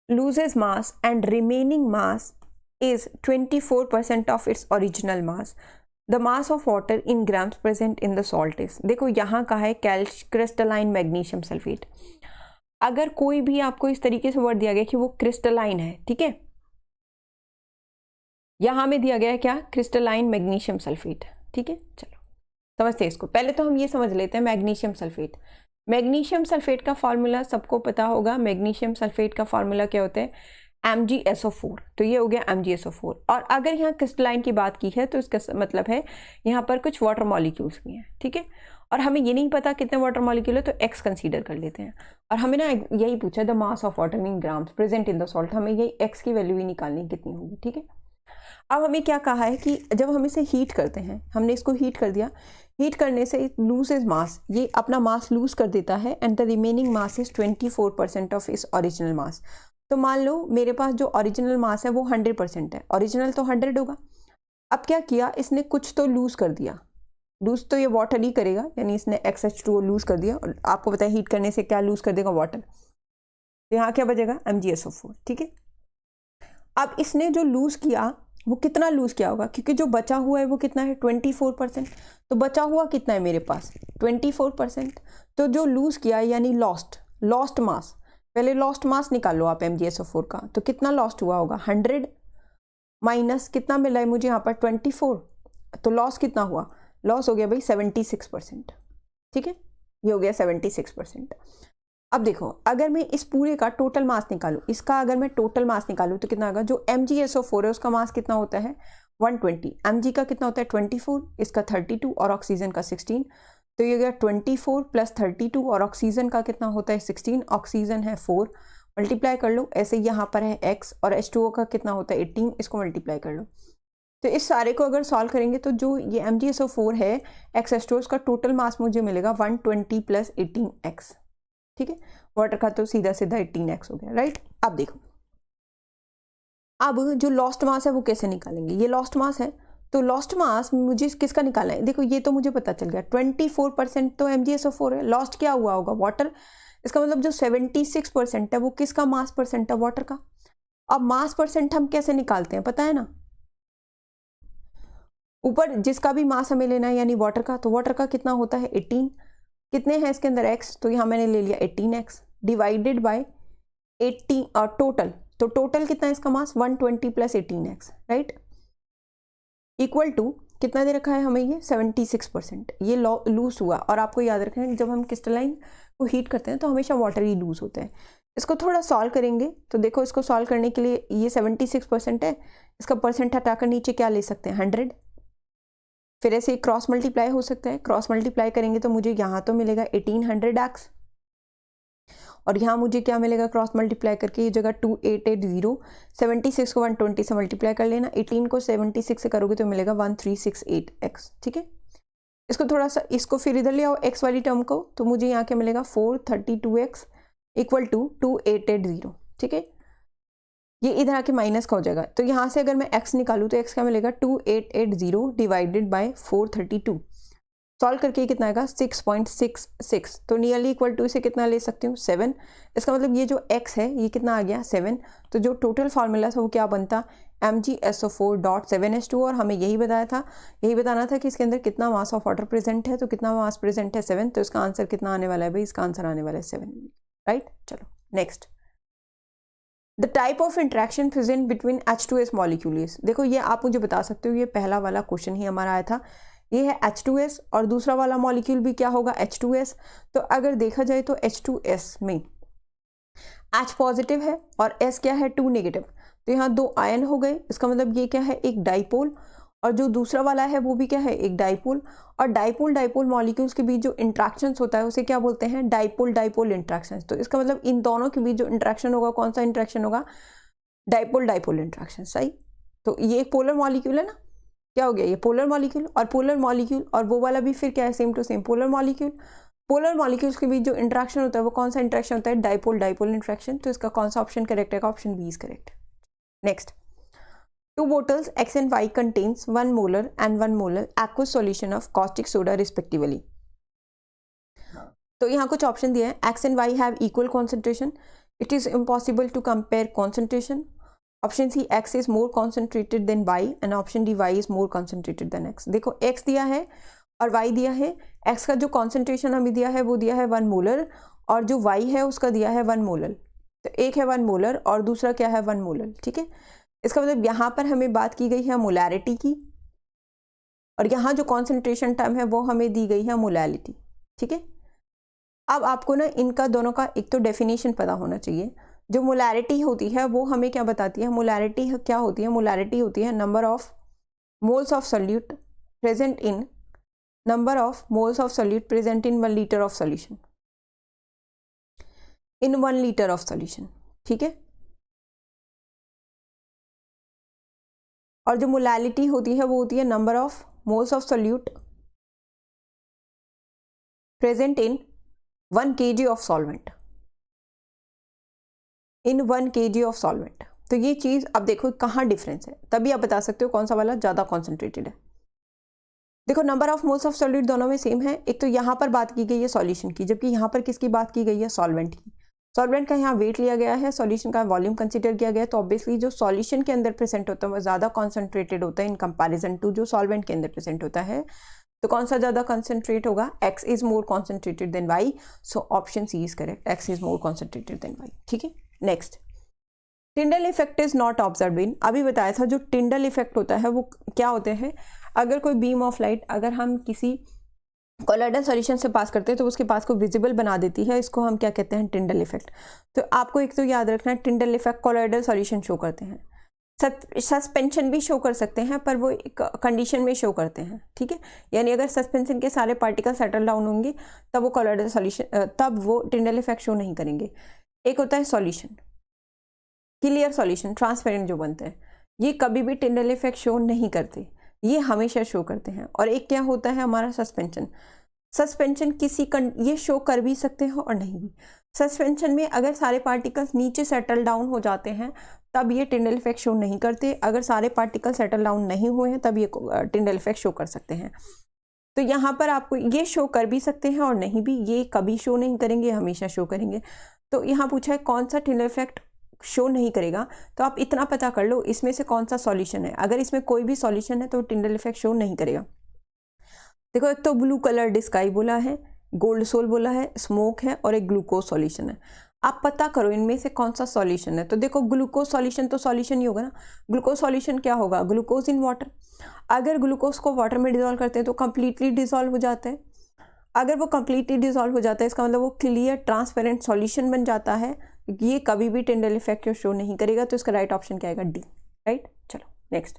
loses mass and remaining mass is 24% of its original mass. The mass of water in grams present in the salt is, देखो यहाँ का है crystalline magnesium sulphate. अगर कोई भी आपको इस तरीके से वर्ड दिया गया कि वो क्रिस्टलाइन है, ठीक है, यहां में दिया गया है क्या, क्रिस्टलाइन मैग्नीशियम सल्फेट, ठीक है। चलो समझते हैं इसको, पहले तो हम ये समझ लेते हैं मैग्नीशियम सल्फेट। मैग्नीशियम सल्फेट का फॉर्मूला सबको पता होगा, मैग्नीशियम सल्फेट का फॉर्मूला क्या होता है, MgSO4। तो ये हो गया MgSO4। और अगर यहाँ क्रिस्टलाइन की बात की है तो इसका मतलब है यहाँ पर कुछ वाटर मॉलिक्यूल्स भी हैं, ठीक है, और हमें ये नहीं पता कितने वाटर मॉलिक्यूल है, तो X कंसीडर कर लेते हैं। और हमें ना यही पूछा the mass of water in grams present in the salt, हमें यही X की वैल्यू ही निकालनी कितनी होगी, ठीक है। अब हमें क्या कहा है कि जब हम इसे हीट करते हैं, हमने इसको हीट कर दिया, हीट करने से लूजेज मास, ये अपना मास लूज कर देता है, and the remaining mass is 24% of इस ओरिजिनल मास। तो मान लो मेरे पास जो ओरिजिनल मास है वो 100% है, ओरिजिनल तो 100 होगा। अब क्या किया इसने, कुछ तो लूज कर दिया, लूज तो ये वाटर ही करेगा, यानी इसने XH2O लूज कर दिया, और आपको पता है हीट करने से क्या लूज कर देगा, वाटर। तो यहाँ क्या बचेगा, MgSO4, ठीक है। अब इसने जो लूज किया वो कितना लूज किया होगा, क्योंकि जो बचा हुआ है वो कितना है, 24%। तो बचा हुआ कितना है मेरे पास, 24%। तो जो लूज किया यानी लॉस्ट मास, पहले लॉस्ट मास निकालो आप MgSO4 का, तो कितना लॉस्ट हुआ होगा, 100 माइनस कितना मिला है मुझे यहाँ पर 24, तो लॉस कितना हुआ, लॉस हो गया भाई 76%, ठीक है, ये हो गया 76%। अब देखो, अगर मैं इस पूरे का टोटल मास निकालूं, इसका अगर मैं टोटल मास निकालूं तो कितना होगा? जो MgSO4 है उसका मास कितना होता है? 120। Mg का कितना होता है? 24, इसका 32 और ऑक्सीजन का 16। तो ये गया 24 + 32 और ऑक्सीजन का कितना होता है? 16। ऑक्सीजन है 4, मल्टीप्लाई कर लो। ऐसे यहाँ पर है x और H2O का कितना होता है? 18, इसको मल्टीप्लाई कर लो। तो इस सारे को अगर सॉल्व करेंगे तो जो ये MgSO4 है XH2O, उसका टोटल मास मुझे मिलेगा 120 + 18x। ठीक है, वाटर का तो सीधा सीधा 18x हो गया, राइट। अब देखो, अब जो लॉस्ट मास है वो कैसे निकालेंगे? ये लॉस्ट मास है, तो लॉस्ट मास मुझे किसका निकालना है? देखो ये तो मुझे पता चल गया 24% तो MgSO4 है। लॉस्ट क्या हुआ होगा? वाटर। इसका मतलब जो 76% है वो किसका मास परसेंट है? वाटर का। अब मास परसेंट हम कैसे निकालते हैं पता है ना? ऊपर जिसका भी मास हमें लेना है यानी वाटर का, तो वाटर का कितना होता है? 18। कितने हैं इसके अंदर? x, तो यहाँ मैंने ले लिया 18x डिवाइडेड बाय 80 और टोटल, तो टोटल कितना है इसका मास? 120 + 18x, राइट, इक्वल टू कितना दे रखा है हमें? ये 76%। ये लूज हुआ, और आपको याद रखना है जब हम क्रिस्टलाइन को हीट करते हैं तो हमेशा वाटर ही लूज होता है। इसको थोड़ा सॉल्व करेंगे तो देखो, इसको सॉल्व करने के लिए ये 76% है, इसका परसेंट हटाकर नीचे क्या ले सकते हैं? 100। फिर ऐसे क्रॉस मल्टीप्लाई हो सकता है, क्रॉस मल्टीप्लाई करेंगे तो मुझे यहाँ तो मिलेगा 1800x, और यहाँ मुझे क्या मिलेगा क्रॉस मल्टीप्लाई करके? ये जगह 2880, 76 को 120 से मल्टीप्लाई कर लेना, 18 को 76 से करोगे तो मिलेगा 1368x। ठीक है, इसको थोड़ा सा, इसको फिर इधर ले आओ x वाली टर्म को, तो मुझे यहाँ क्या मिलेगा? 432x equal to 2880। ठीक है, ये इधर आके माइनस का हो जाएगा, तो यहाँ से अगर मैं x निकालूँ तो x क्या मिलेगा? 2880 डिवाइडेड बाय 432। सॉल्व करके कितना आएगा? 6.66। तो नियरली इक्वल टू इसे कितना ले सकती हूँ? 7। इसका मतलब ये जो x है ये कितना आ गया? 7। तो जो टोटल फार्मूला था वो क्या बनता? MgSO4.7H2, और हमें यही बताया था, यही बताना था कि इसके अंदर कितना मास ऑफ वाटर प्रेजेंट है। तो कितना मास प्रेजेंट है? 7। तो इसका आंसर कितना आने वाला है भाई? इसका आंसर आने वाला है 7, राइट। चलो next, the type of interaction present between H2S molecules. देखो ये आप मुझे बता सकते हो, ये पहला वाला क्वेश्चन ही हमारा आया था। ये है H2S और दूसरा वाला मॉलिक्यूल भी क्या होगा? H2S। तो अगर देखा जाए तो H2S में H पॉजिटिव है और S क्या है? 2 नेगेटिव। तो यहाँ 2 आयन हो गए, इसका मतलब ये क्या है? एक डाइपोल, और जो दूसरा वाला है वो भी क्या है? एक डाइपोल। और डाइपोल डाइपोल मॉलिक्यूल्स के बीच जो इंट्रैक्शंस होता है उसे क्या बोलते हैं? Dipole dipole interactions. तो इसका मतलब इन दोनों के बीच जो इंट्रैक्शन होगा, कौन सा इंट्रैक्शन होगा? डाइपोल डाइपोल इंट्रैक्शन, सही। तो ये एक पोलर मॉलिक्यूल है ना, क्या हो गया? ये पोलर मॉलिक्यूल, और पोलर मॉलिक्यूल और वो वाला भी फिर क्या है? Same to same polar molecule. Polar molecules के बीच जो इंट्रैक्शन होता है वो कौन सा इंट्रैक्शन होता है? Dipole dipole interaction. तो इसका कौन सा ऑप्शन करेक्ट है? Option B is correct. Next, 2 bottles X and Y contains 1 molar and 1 molar aqueous solution of caustic soda respectively. तो यहाँ कुछ ऑप्शन दिए हैं। X and Y have equal concentration. It is impossible to compare concentration. Option C, X is more concentrated than Y, and option D, Y is more concentrated than X. देखो X दिया है और Y दिया है। X का जो concentration हमें दिया है वो दिया है 1 molar, और जो Y है उसका दिया है 1 molar। तो एक है 1 molar और दूसरा क्या है? 1 molar। ठीक है, इसका मतलब यहाँ पर हमें बात की गई है मोलैरिटी की, और यहाँ जो कॉन्सेंट्रेशन टर्म है वो हमें दी गई है मोलैलिटी। ठीक है, अब आपको ना इनका दोनों का एक तो डेफिनेशन पता होना चाहिए। जो मोलैरिटी होती है वो हमें क्या बताती है? मोलैरिटी क्या होती है? मोलैरिटी होती है number of moles of solute present in, number of moles of solute present in 1 litre of solution, in 1 litre of solution. ठीक है, और जो मोलैलिटी होती है वो होती है number of moles of solute present in 1 kg of solvent, in 1 kg of solvent. तो ये चीज अब देखो कहाँ डिफरेंस है, तभी आप बता सकते हो कौन सा वाला ज्यादा कॉन्सेंट्रेटेड है। देखो number of moles of solute दोनों में सेम है। एक तो यहाँ पर बात की गई है सॉल्यूशन की, जबकि यहाँ पर किसकी बात की गई है? सॉल्वेंट की। सॉल्वेंट का यहाँ वेट लिया गया है, सॉल्यूशन का वॉल्यूम कंसीडर किया गया है। तो ऑब्वियसली जो सॉल्यूशन के अंदर प्रेजेंट होता है वो ज्यादा कॉन्सेंट्रेटेड होता है इन कंपैरिजन टू जो सॉल्वेंट के अंदर प्रेजेंट होता है। तो कौन सा ज्यादा कंसेंट्रेट होगा? X is more concentrated than Y। So option C is correct, X is more concentrated than Y। ठीक है, next, Tyndall effect is not observe in. अभी बताया था जो टिंडल इफेक्ट होता है वो क्या होते हैं? अगर कोई बीम ऑफ लाइट, अगर हम किसी कोलॉइडल सॉल्यूशन से पास करते हैं तो उसके पास को विजिबल बना देती है, इसको हम क्या कहते हैं, टिंडल इफेक्ट। तो आपको एक तो याद रखना है, Tyndall effect colloidal solution show करते हैं। सस्पेंशन भी शो कर सकते हैं पर वो एक कंडीशन में शो करते हैं, ठीक है। यानी अगर सस्पेंशन के सारे पार्टिकल सेटल डाउन होंगे तब वो कोलॉइडल सॉल्यूशन, तब वो टिंडल इफेक्ट शो नहीं करेंगे। एक होता है सॉल्यूशन, क्लियर सॉल्यूशन, ट्रांसपेरेंट जो बनते हैं, ये कभी भी टिंडल इफेक्ट शो नहीं करते, ये हमेशा शो करते हैं। और एक क्या होता है हमारा सस्पेंशन, सस्पेंशन ये शो कर भी सकते हैं और नहीं भी। सस्पेंशन में अगर सारे पार्टिकल्स नीचे सेटल डाउन हो जाते हैं तब ये टिंडल इफेक्ट शो नहीं करते, अगर सारे पार्टिकल सेटल डाउन नहीं हुए हैं तब ये टिंडल इफेक्ट शो कर सकते हैं। तो यहाँ पर आपको ये शो कर भी सकते हैं और नहीं भी, ये कभी शो नहीं करेंगे, हमेशा शो करेंगे। तो यहाँ पूछा है कौन सा टिंडल इफेक्ट शो नहीं करेगा, तो आप इतना पता कर लो इसमें से कौन सा सॉल्यूशन है। अगर इसमें कोई भी सॉल्यूशन है तो टिंडल इफेक्ट शो नहीं करेगा। देखो एक तो ब्लू कलर स्काई बोला है, गोल्ड सोल बोला है, स्मोक है और एक ग्लूकोज सॉल्यूशन है। आप पता करो इनमें से कौन सा सॉल्यूशन है। तो देखो ग्लूकोज सॉल्यूशन तो सॉल्यूशन ही होगा ना, ग्लूकोज सॉल्यूशन क्या होगा, ग्लूकोज इन वाटर। अगर ग्लूकोज को वाटर में डिजोल्व करते हैं तो कंप्लीटली डिजोल्व हो जाता है। अगर वो कंप्लीटली डिजोल्व हो जाता है इसका मतलब वो क्लियर ट्रांसपेरेंट सॉल्यूशन बन जाता है, ये कभी भी टिंडल इफेक्ट शो नहीं करेगा। तो इसका राइट ऑप्शन क्या आएगा, डी, राइट। चलो next,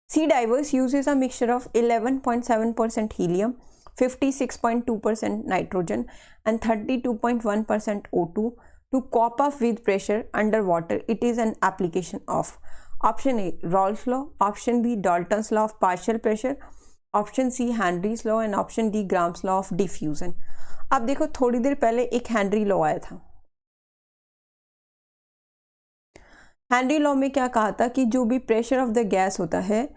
C divers uses a mixture of 11.7% helium, 56.2% nitrogen and 32.1% O2 to cope up with pressure underwater. It is an application of option A Raoult's law, option B Dalton's law of partial pressure, option C Henry's law and option D Gram's law of diffusion. अब देखो थोड़ी देर पहले एक Henry law आया था। Henry law में क्या कहा था कि जो भी प्रेशर ऑफ द गैस होता है,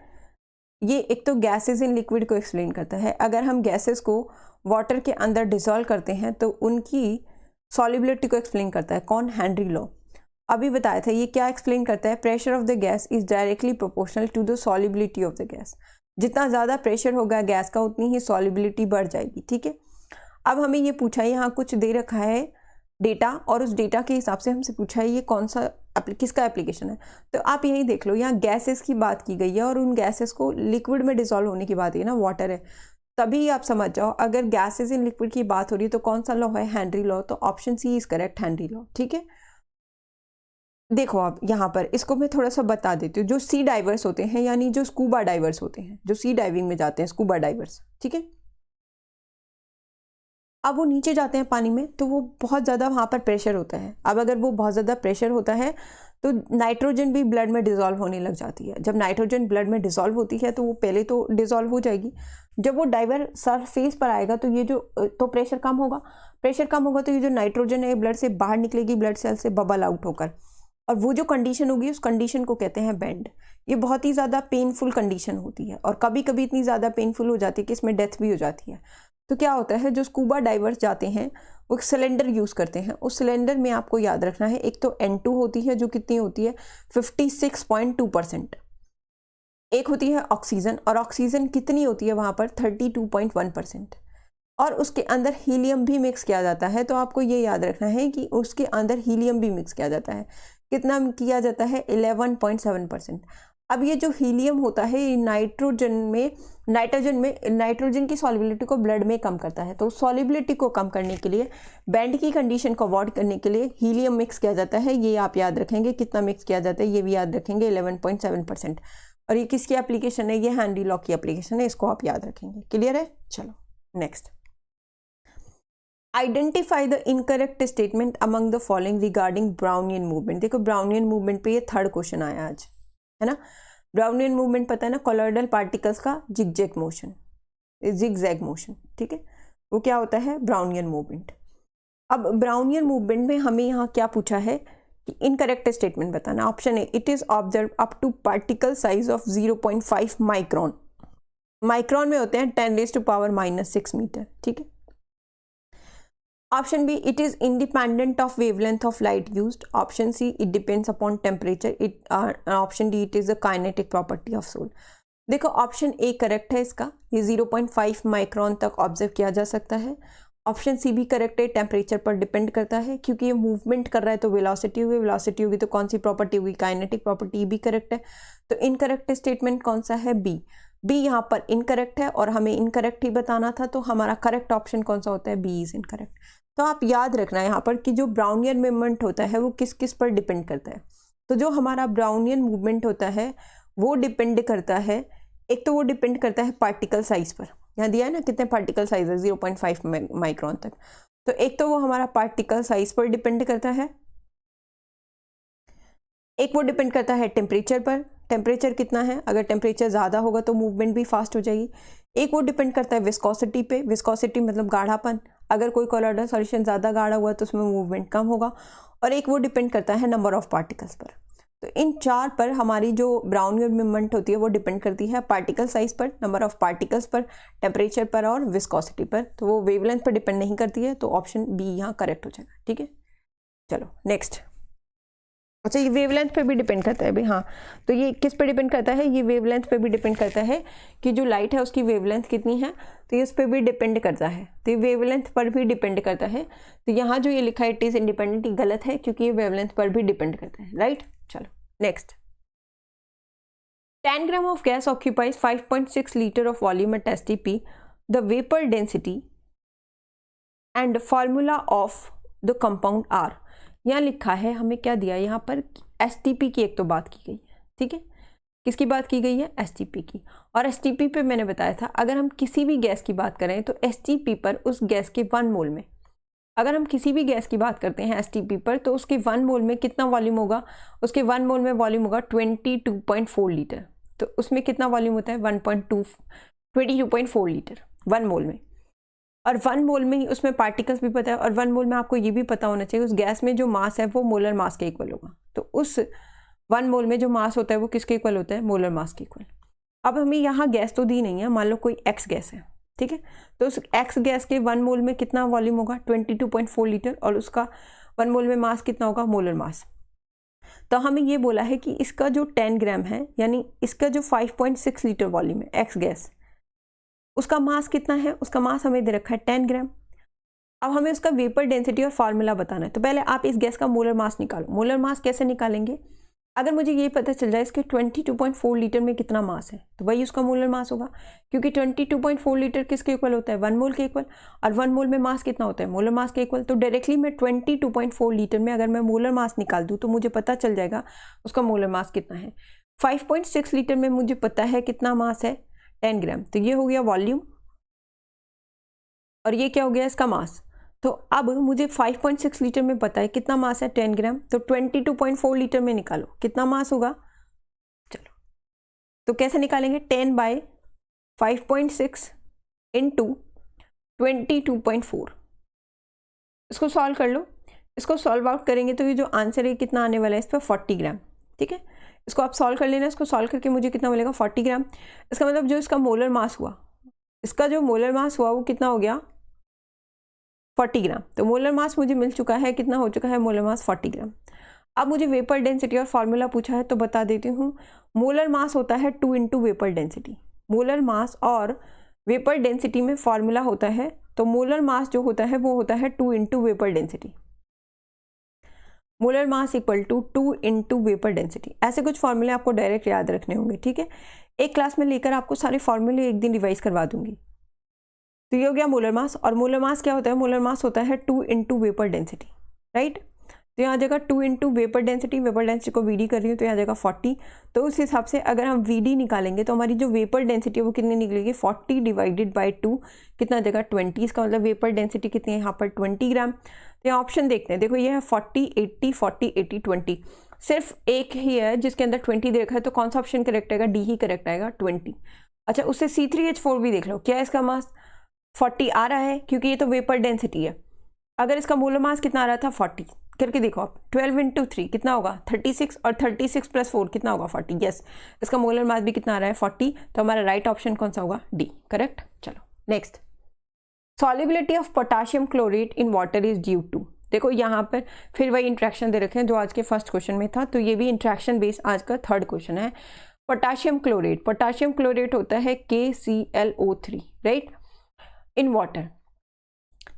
ये एक तो गैसेस इन लिक्विड को एक्सप्लेन करता है। अगर हम गैसेस को वाटर के अंदर डिसॉल्व करते हैं तो उनकी सॉल्युबिलिटी को एक्सप्लेन करता है। कौन, हेनरी लॉ। अभी बताया था ये क्या एक्सप्लेन करता है, pressure of the gas is directly proportional to the solubility of the gas. जितना ज़्यादा प्रेशर होगा गैस का उतनी ही सॉल्युबिलिटी बढ़ जाएगी, ठीक है। अब हमें ये पूछा है, यहाँ कुछ दे रखा है डेटा और उस डेटा के हिसाब से हमसे पूछा है ये कौन सा किसका एप्लीकेशन है। तो आप यही देख लो, यहाँ गैसेस की बात की गई है और उन गैसेस को लिक्विड में डिसॉल्व होने की बात है ना, वाटर है, तभी आप समझ जाओ। अगर गैसेस इन लिक्विड की बात हो रही है तो कौन सा लॉ है, हेनरी लॉ। तो option C is correct, Henry law, ठीक है। देखो आप यहाँ पर इसको मैं थोड़ा सा बता देती हूँ। जो सी डाइवर्स होते हैं यानी जो स्कूबा डाइवर्स होते हैं, जो सी डाइविंग में जाते हैं, स्कूबा डाइवर्स, ठीक है। अब वो नीचे जाते हैं पानी में तो वो बहुत ज़्यादा वहाँ पर प्रेशर होता है। अब अगर वो बहुत ज़्यादा प्रेशर होता है तो नाइट्रोजन भी ब्लड में डिज़ोल्व होने लग जाती है। जब नाइट्रोजन ब्लड में डिज़ोल्व होती है तो वो पहले तो डिज़ोल्व हो जाएगी, जब वो डाइवर सरफेस पर आएगा तो ये जो तो प्रेशर कम होगा, प्रेशर कम होगा तो ये जो नाइट्रोजन है ब्लड से बाहर निकलेगी, ब्लड सेल से बबल आउट होकर, और वो जो कंडीशन होगी उस कंडीशन को कहते हैं बेंड। ये बहुत ही ज़्यादा पेनफुल कंडीशन होती है और कभी कभी इतनी ज़्यादा पेनफुल हो जाती है कि इसमें डेथ भी हो जाती है। तो क्या होता है, जो स्कूबा डाइवर्स जाते हैं वो सिलेंडर यूज़ करते हैं। उस सिलेंडर में आपको याद रखना है एक तो N2 होती है जो कितनी होती है 56.2%, एक होती है ऑक्सीजन, और ऑक्सीजन कितनी होती है वहाँ पर 32.1%, और उसके अंदर हीलियम भी मिक्स किया जाता है। तो आपको ये याद रखना है कि उसके अंदर हीलियम भी मिक्स किया जाता है। कितना किया जाता है 11.7%। अब ये जो हीलियम होता है ये नाइट्रोजन की सॉल्युबिलिटी को ब्लड में कम करता है। तो सॉल्युबिलिटी को कम करने के लिए, बैंड की कंडीशन को अवॉइड करने के लिए हीलियम मिक्स किया जाता है। ये आप याद रखेंगे, कितना मिक्स किया जाता है ये भी याद रखेंगे, 11.7%। और ये किसकी एप्लीकेशन है, ये हेनरी लॉ की एप्लीकेशन है, इसको आप याद रखेंगे। क्लियर है। चलो next, identify the incorrect statement among the following regarding Brownian movement. देखो ब्राउनियन मूवमेंट पे ये थर्ड क्वेश्चन आया आज, है ना। ब्राउनियन मूवमेंट पता है ना, कोलॉइडल पार्टिकल्स का जिगजैग मोशन, ठीक है, वो क्या होता है ब्राउनियन मूवमेंट। अब ब्राउनियन मूवमेंट में हमें यहाँ क्या पूछा है कि इनकरेक्ट स्टेटमेंट बताना। Option A, it is observe up to particle size of 0.5 micron, micron में होते हैं 10⁻⁻⁶ मीटर, ठीक है। Option B, it is independent of wavelength of light used. Option C, it depends upon temperature. Option D, it is a kinetic property of sol. देखो option A correct है इसका, ये 0.5 micron तक ऑब्जर्व किया जा सकता है। ऑप्शन सी भी करेक्ट है, टेम्परेचर पर डिपेंड करता है, क्योंकि ये मूवमेंट कर रहा है तो वेलोसिटी होगी, वेलोसिटी होगी तो कौन सी प्रॉपर्टी होगी, काइनेटिक प्रॉपर्टी भी करेक्ट है। तो इनकरेक्ट स्टेटमेंट कौन सा है, बी, बी यहाँ पर इनकरेक्ट है और हमें इनकरेक्ट ही बताना था, तो हमारा करेक्ट ऑप्शन कौन सा होता है, बी इज इनकरेक्ट। तो आप याद रखना यहाँ पर कि जो ब्राउनियन मूवमेंट होता है वो किस किस पर डिपेंड करता है। तो जो हमारा ब्राउनियन मूवमेंट होता है वो डिपेंड करता है, एक तो वो डिपेंड करता है पार्टिकल साइज पर, यहाँ दिया है ना कितने पार्टिकल साइज है, 0.5 माइक्रोन तक। तो एक तो वो हमारा पार्टिकल साइज पर डिपेंड करता है, एक वो डिपेंड करता है टेम्परेचर पर, टेम्परेचर कितना है, अगर टेम्परेचर ज़्यादा होगा तो मूवमेंट भी फास्ट हो जाएगी। एक वो डिपेंड करता है विस्कोसिटी पे, विस्कोसिटी मतलब गाढ़ापन, अगर कोई कोलोइडल सॉल्यूशन ज़्यादा गाढ़ा हुआ तो उसमें मूवमेंट कम होगा। और एक वो डिपेंड करता है नंबर ऑफ पार्टिकल्स पर। तो इन चार पर हमारी जो ब्राउनियन मूवमेंट होती है वो डिपेंड करती है पार्टिकल साइज पर, नंबर ऑफ पार्टिकल्स पर, टेम्परेचर पर और विस्कोसिटी पर। तो वो वेवलेंथ पर डिपेंड नहीं करती है, तो ऑप्शन बी यहाँ करेक्ट हो जाएगा। ठीक है, चलो नेक्स्ट। अच्छा, ये वेवलेंथ पे भी डिपेंड करता है भाई, हाँ। तो ये किस पे डिपेंड करता है, ये वेवलेंथ पे भी डिपेंड करता है कि जो लाइट है उसकी वेवलेंथ कितनी है, तो ये उस पर भी डिपेंड करता है। तो ये वेवलेंथ पर भी डिपेंड करता है। तो यहाँ जो ये लिखा है इट इज इंडिपेंडेंट, ये गलत है क्योंकि ये वेवलेंथ पर भी डिपेंड करता है, राइट। चलो next. 10 gram of gas occupies 5.6 litre of volume at STP, the vapour density and formula of the compound are. यहाँ लिखा है, हमें क्या दिया यहाँ पर, STP की एक तो बात की गई है, ठीक है। किसकी बात की गई है, STP की। और STP पे मैंने बताया था अगर हम किसी भी गैस की बात करें तो STP पर उस गैस के 1 मोल में, अगर हम किसी भी गैस की बात करते हैं STP पर, तो उसके 1 मोल में कितना वॉल्यूम होगा, उसके 1 मोल में वॉल्यूम होगा 22.4 लीटर। तो उसमें कितना वॉल्यूम होता है, 22.4 लीटर 1 मोल में। और 1 मोल में ही उसमें पार्टिकल्स भी पता है, और 1 मोल में आपको ये भी पता होना चाहिए उस गैस में जो मास है वो मोलर मास के इक्वल होगा। तो उस 1 मोल में जो मास होता है वो किसके इक्वल होता है, मोलर मास के इक्वल। अब हमें यहाँ गैस तो दी नहीं है, मान लो कोई X गैस है, ठीक है। तो उस X गैस के 1 मोल में कितना वॉल्यूम होगा, 22.4 लीटर, और उसका 1 मोल में मास कितना होगा, मोलर मास। तो हमें ये बोला है कि इसका जो 10 ग्राम है, यानी इसका जो 5.6 लीटर वॉल्यूम है X गैस, उसका मास कितना है, उसका मास हमें दे रखा है 10 ग्राम। अब हमें उसका वेपर डेंसिटी और फार्मूला बताना है। तो पहले आप इस गैस का मोलर मास निकालो। मोलर मास कैसे निकालेंगे, अगर मुझे ये पता चल जाए इसके 22.4 लीटर में कितना मास है, तो वही उसका मोलर मास होगा, क्योंकि 22.4 लीटर किसके इक्वल होता है, 1 मोल के इक्वल। और 1 मोल में मास कितना होता है, मोलर मास के इक्वल। तो डायरेक्टली मैं 22.4 लीटर में अगर मैं मोलर मास निकाल दूँ तो मुझे पता चल जाएगा उसका मोलर मास कितना है। 5.6 लीटर में मुझे पता है कितना मास है, 10 ग्राम। तो ये हो गया वॉल्यूम, और ये क्या हो गया, इसका मास। तो अब मुझे 5.6 लीटर में पता है कितना मास है, 10 ग्राम। तो 22.4 लीटर में निकालो कितना मास होगा। चलो, तो कैसे निकालेंगे, 10/5.6 इंटू 22.4। इसको सॉल्व कर लो। इसको सॉल्व आउट करेंगे तो ये जो आंसर है कितना आने वाला है इस पर, 40 ग्राम, ठीक है। इसको आप सॉल्व कर लेना। इसको सॉल्व करके मुझे कितना मिलेगा, 40 ग्राम। इसका मतलब जो इसका मोलर मास हुआ, इसका जो मोलर मास हुआ वो कितना हो गया, 40 ग्राम। तो मोलर मास मुझे मिल चुका है, कितना हो चुका है, मोलर मास 40 ग्राम। अब मुझे वेपर डेंसिटी और फार्मूला पूछा है तो बता देती हूँ। मोलर मास होता है 2 इंटू वेपर डेंसिटी। मोलर मास और वेपर डेंसिटी में फार्मूला होता है, तो मोलर मास जो होता है वो होता है 2 into vapour density. Molar mass equal to 2 into vapour density. ऐसे कुछ फॉर्मूले आपको डायरेक्ट याद रखने होंगे, ठीक है। एक क्लास में लेकर आपको सारे फॉर्मूले एक दिन रिवाइज करवा दूंगी। तो ये हो गया मोलर मास। और मोलर मास क्या होता है, मोलर मास होता है 2 इंटू वेपर डेंसिटी, राइट। तो यहाँ जगह 2 इंटू वेपर डेंसिटी को VD कर रही हूँ तो यहाँ जगह 40। तो उस हिसाब से अगर हम VD निकालेंगे तो हमारी जो वेपर डेंसिटी है वो कितनी निकलेगी, 40 डिवाइडेड बाई 2, कितना जगह 20। इसका मतलब वेपर डेंसिटी कितनी है यहाँ पर, 20 ग्राम। तो यहाँ ऑप्शन देखते हैं, देखो ये है 40 80 40 80 20। सिर्फ एक ही है जिसके अंदर 20 दे रखा है, तो कौन सा ऑप्शन करेक्ट आएगा, डी ही करेक्ट आएगा, 20। अच्छा, उससे C3H4 भी देख लो, क्या इसका मास 40 आ रहा है, क्योंकि ये तो वेपर डेंसिटी है। अगर इसका मोलर मास कितना आ रहा था, 40 करके देखो आप, 12 इंटू 3 कितना होगा, 36, और 36 प्लस 4 कितना होगा, 40। यस, इसका मोलर मास भी कितना आ रहा है, 40। तो हमारा राइट ऑप्शन कौन सा होगा, डी, करेक्ट। चलो next. Solubility of potassium chlorate in water is due to. देखो यहाँ पर फिर वही इंट्रैक्शन दे रखे हैं जो आज के फर्स्ट क्वेश्चन में था, तो ये भी इंट्रैक्शन बेस्ड आज का थर्ड क्वेश्चन है। पोटाशियम क्लोरेट, पोटाशियम क्लोरेट होता है KClO3, राइट, इन वाटर।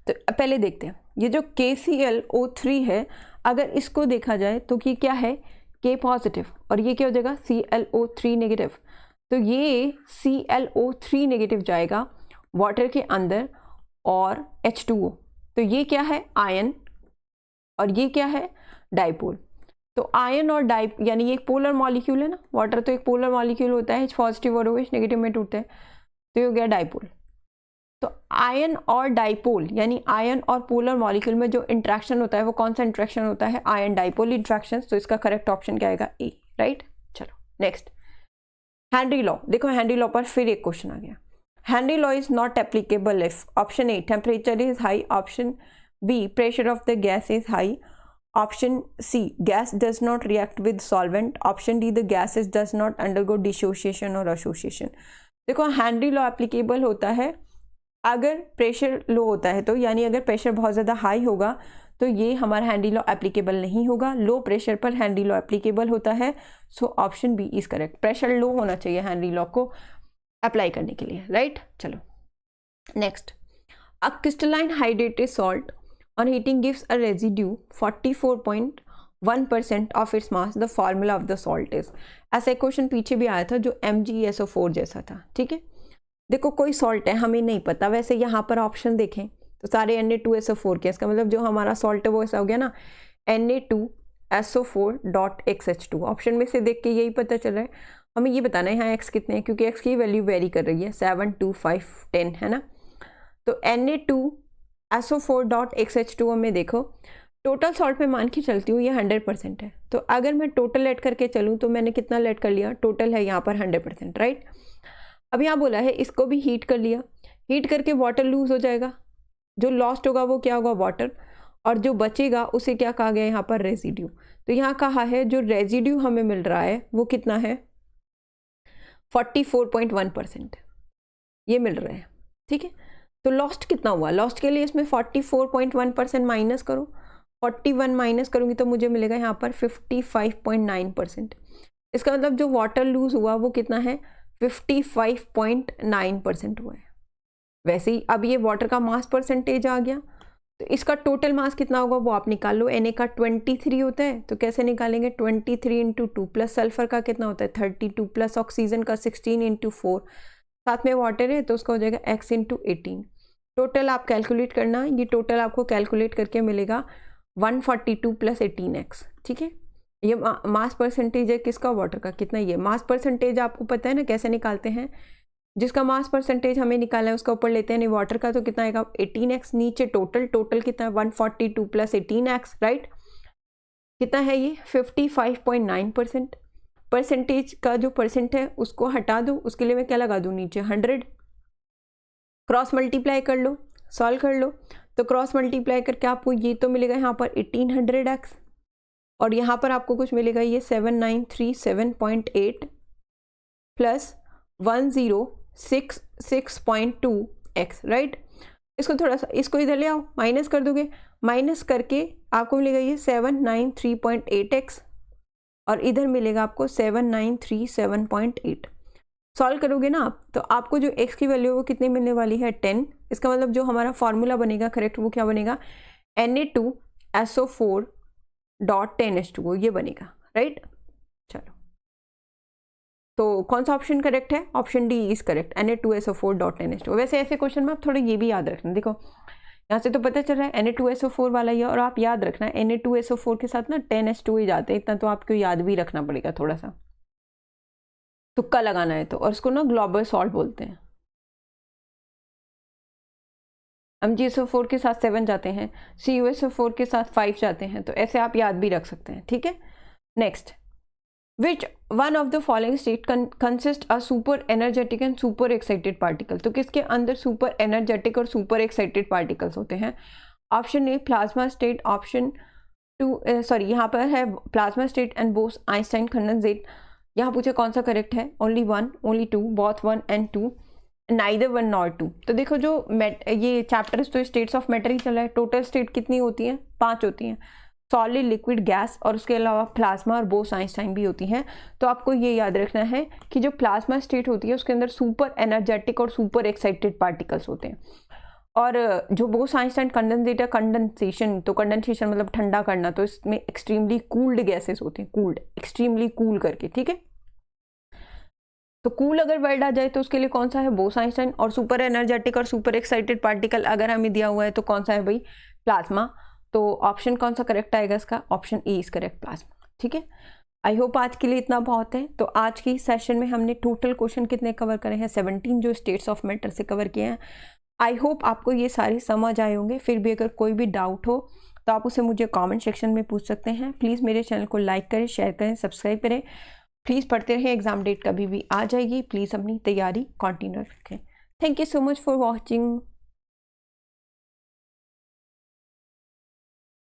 तो पहले देखते हैं, ये जो KClO3 है, अगर इसको देखा जाए तो ये क्या है, K पॉजिटिव, और ये क्या हो जाएगा, ClO3 नेगेटिव। तो ये ClO3 नेगेटिव जाएगा वाटर के अंदर और H2O, तो ये क्या है आयन और ये क्या है डाइपोल। तो आयन और यानी ये एक पोलर मॉलिक्यूल है ना, वाटर तो एक पोलर मॉलिक्यूल होता है, H पॉजिटिव और OH नेगेटिव में टूटते हैं, तो ये हो गया डाइपोल। तो आयन और डाइपोल यानी आयन और पोलर मॉलिक्यूल में जो इंट्रैक्शन होता है वो कौन सा इंट्रैक्शन होता है, आयन डाइपोल इंट्रैक्शन। तो इसका करेक्ट ऑप्शन क्या आएगा, ए, राइट। चलो नेक्स्ट, हेनरी लॉ। देखो हेनरी लॉ पर फिर एक क्वेश्चन आ गया। Henry law is not applicable if option A temperature is high, option B pressure of the gas is high, option C gas does not react with solvent, option D the gases does not undergo dissociation और association. देखो Henry law applicable होता है अगर pressure low होता है, तो यानी अगर प्रेशर बहुत ज़्यादा हाई होगा तो ये हमारा हेनरी लॉ एप्लीकेबल नहीं होगा, लो प्रेशर पर हेनरी लॉ एप्लीकेबल होता है। So option B is correct, pressure low होना चाहिए हेनरी लॉ को अप्लाई करने के लिए, राइट। चलो next, a crystalline hydrated salt on heating gives a residue 44.1% of its mass, the formula of the salt is. ऐसा एक क्वेश्चन पीछे भी आया था जो MgSO4 जैसा था, ठीक है। देखो कोई सॉल्ट है, हमें नहीं पता, वैसे यहाँ पर ऑप्शन देखें तो सारे Na2SO4 के, इसका मतलब जो हमारा सॉल्ट है वो ऐसा हो गया ना Na2SO4.XH2। ऑप्शन में से देख के यही पता चल रहा है, हमें ये बताना है यहाँ x कितने हैं, क्योंकि x की वैल्यू वेरी कर रही है, 7, 2, 5, 10 है ना। तो Na2SO4.XH2 में देखो टोटल सॉल्ट में मान के चलती हूँ ये 100% है, तो अगर मैं टोटल ऐड करके चलूँ तो मैंने कितना ऐड कर लिया, टोटल है यहाँ पर 100%, राइट। अब यहाँ बोला है इसको भी हीट कर लिया, हीट करके वाटर लूज हो जाएगा, जो लॉस्ट होगा वो क्या होगा, वाटर, और जो बचेगा उसे क्या कहा गया यहाँ पर, रेजिड्यू। तो यहाँ कहा है जो रेजिड्यू हमें मिल रहा है वो कितना है, 44.1% ये मिल रहा है, ठीक है। तो लॉस्ट कितना हुआ, लॉस्ट के लिए इसमें 44.1% माइनस करो, 41 माइनस करूँगी तो मुझे मिलेगा यहाँ पर 55.9%। इसका मतलब जो वाटर लूज हुआ वो कितना है, 55.9% हुआ है। वैसे ही अब ये वाटर का मास परसेंटेज आ गया, तो इसका टोटल मास कितना होगा वो आप निकाल लो। Na का 23 होता है, तो कैसे निकालेंगे, 23 × 2 प्लस सल्फर का कितना होता है 32 प्लस ऑक्सीजन का 16 × 4, साथ में वाटर है तो उसका हो जाएगा x × 18। टोटल आप कैलकुलेट करना, ये टोटल आपको कैलकुलेट करके मिलेगा 142 प्लस 18x, ठीक है। ये मास परसेंटेज है किसका, वाटर का। कितना ये मास परसेंटेज आपको पता है ना कैसे निकालते हैं, जिसका मास परसेंटेज हमें निकालना है उसका ऊपर लेते हैं, नहीं वाटर का, तो कितना आएगा 18x, नीचे टोटल कितना है 142 प्लस 18x, राइट। कितना है ये 55.9%। परसेंटेज का जो परसेंट है उसको हटा दो, उसके लिए मैं क्या लगा दूँ नीचे 100, क्रॉस मल्टीप्लाई कर लो, सॉल्व कर लो, तो क्रॉस मल्टीप्लाई करके आपको ये तो मिलेगा यहाँ पर 1800x, और यहाँ पर आपको कुछ मिलेगा ये 7937.8 प्लस 1066.2x, राइट। इसको थोड़ा सा इसको इधर ले आओ, माइनस कर दोगे, माइनस करके आपको मिलेगा ये 793.8x, और इधर मिलेगा आपको 7937.8। सॉल्व करोगे ना आप तो आपको जो x की वैल्यू वो कितनी मिलने वाली है 10। इसका मतलब जो हमारा फॉर्मूला बनेगा करेक्ट वो क्या बनेगा, Na2SO4.10H2O ये बनेगा, राइट। चलो तो कौन सा ऑप्शन करेक्ट है, option D is correct, Na2SO4.10H2O। वैसे ऐसे क्वेश्चन में आप थोड़ा ये भी याद रखना, देखो यहाँ से तो पता चल रहा है Na2SO4 वाला ही है, और आप याद रखना Na2SO4 के साथ ना 10H2O ही जाते हैं, इतना तो आपको याद भी रखना पड़ेगा, थोड़ा सा तुक्का लगाना है तो। और इसको ना ग्लोबल सॉल्ट बोलते हैं। MgSO4 के साथ 7 जाते हैं, CuSO4 के साथ 5 जाते हैं, तो ऐसे आप याद भी रख सकते हैं, ठीक है। Next, which one of the following state consist a super energetic and super excited particle. तो किसके अंदर सुपर एनर्जेटिक और सुपर एक्साइटेड पार्टिकल्स होते हैं, option A plasma state, option two यहाँ पर है plasma state and Bose Einstein condensate. यहाँ पूछे कौन सा करेक्ट है, only 1, only 2, both 1 and 2, neither 1 nor 2। तो देखो जो ये चैप्टर तो स्टेट्स ऑफ मैटर ही चल रहा है, टोटल स्टेट कितनी होती हैं, 5 होती हैं, सॉलिड, लिक्विड, गैस, और उसके अलावा प्लाज्मा और बोस आइंस्टाइन भी होती हैं। तो आपको ये याद रखना है कि जो प्लाज्मा स्टेट होती है उसके अंदर सुपर एनर्जेटिक और सुपर एक्साइटेड पार्टिकल्स होते हैं, और जो बोस आइंस्टाइन कंडेंसेट है, कंडेंसेशन, तो कंडेंसेशन मतलब ठंडा करना, तो इसमें एक्सट्रीमली कूल्ड गैसेस होते हैं, कूल्ड, एक्सट्रीमली कूल करके, ठीक है। तो कूल अगर वर्ड आ जाए तो उसके लिए कौन सा है, बोस-आइंस्टाइन। और सुपर एनर्जेटिक और सुपर एक्साइटेड पार्टिकल अगर हमें दिया हुआ है तो कौन सा है भाई, प्लाज्मा। तो ऑप्शन कौन सा करेक्ट आएगा इसका, option A is correct, plasma. ठीक है, आई होप आज के लिए इतना बहुत है। तो आज की सेशन में हमने टोटल क्वेश्चन कितने कवर करे हैं, 17 जो स्टेट्स ऑफ मैटर से कवर किए हैं। आई होप आपको ये सारे समझ आए होंगे। फिर भी अगर कोई भी डाउट हो तो आप उसे मुझे कमेंट सेक्शन में पूछ सकते हैं। प्लीज़ मेरे चैनल को लाइक करें, शेयर करें, सब्सक्राइब करें। प्लीज़ पढ़ते रहें, एग्ज़ाम डेट कभी भी आ जाएगी। प्लीज़ अपनी तैयारी कंटिन्यू रखें। Thank you so much for watching.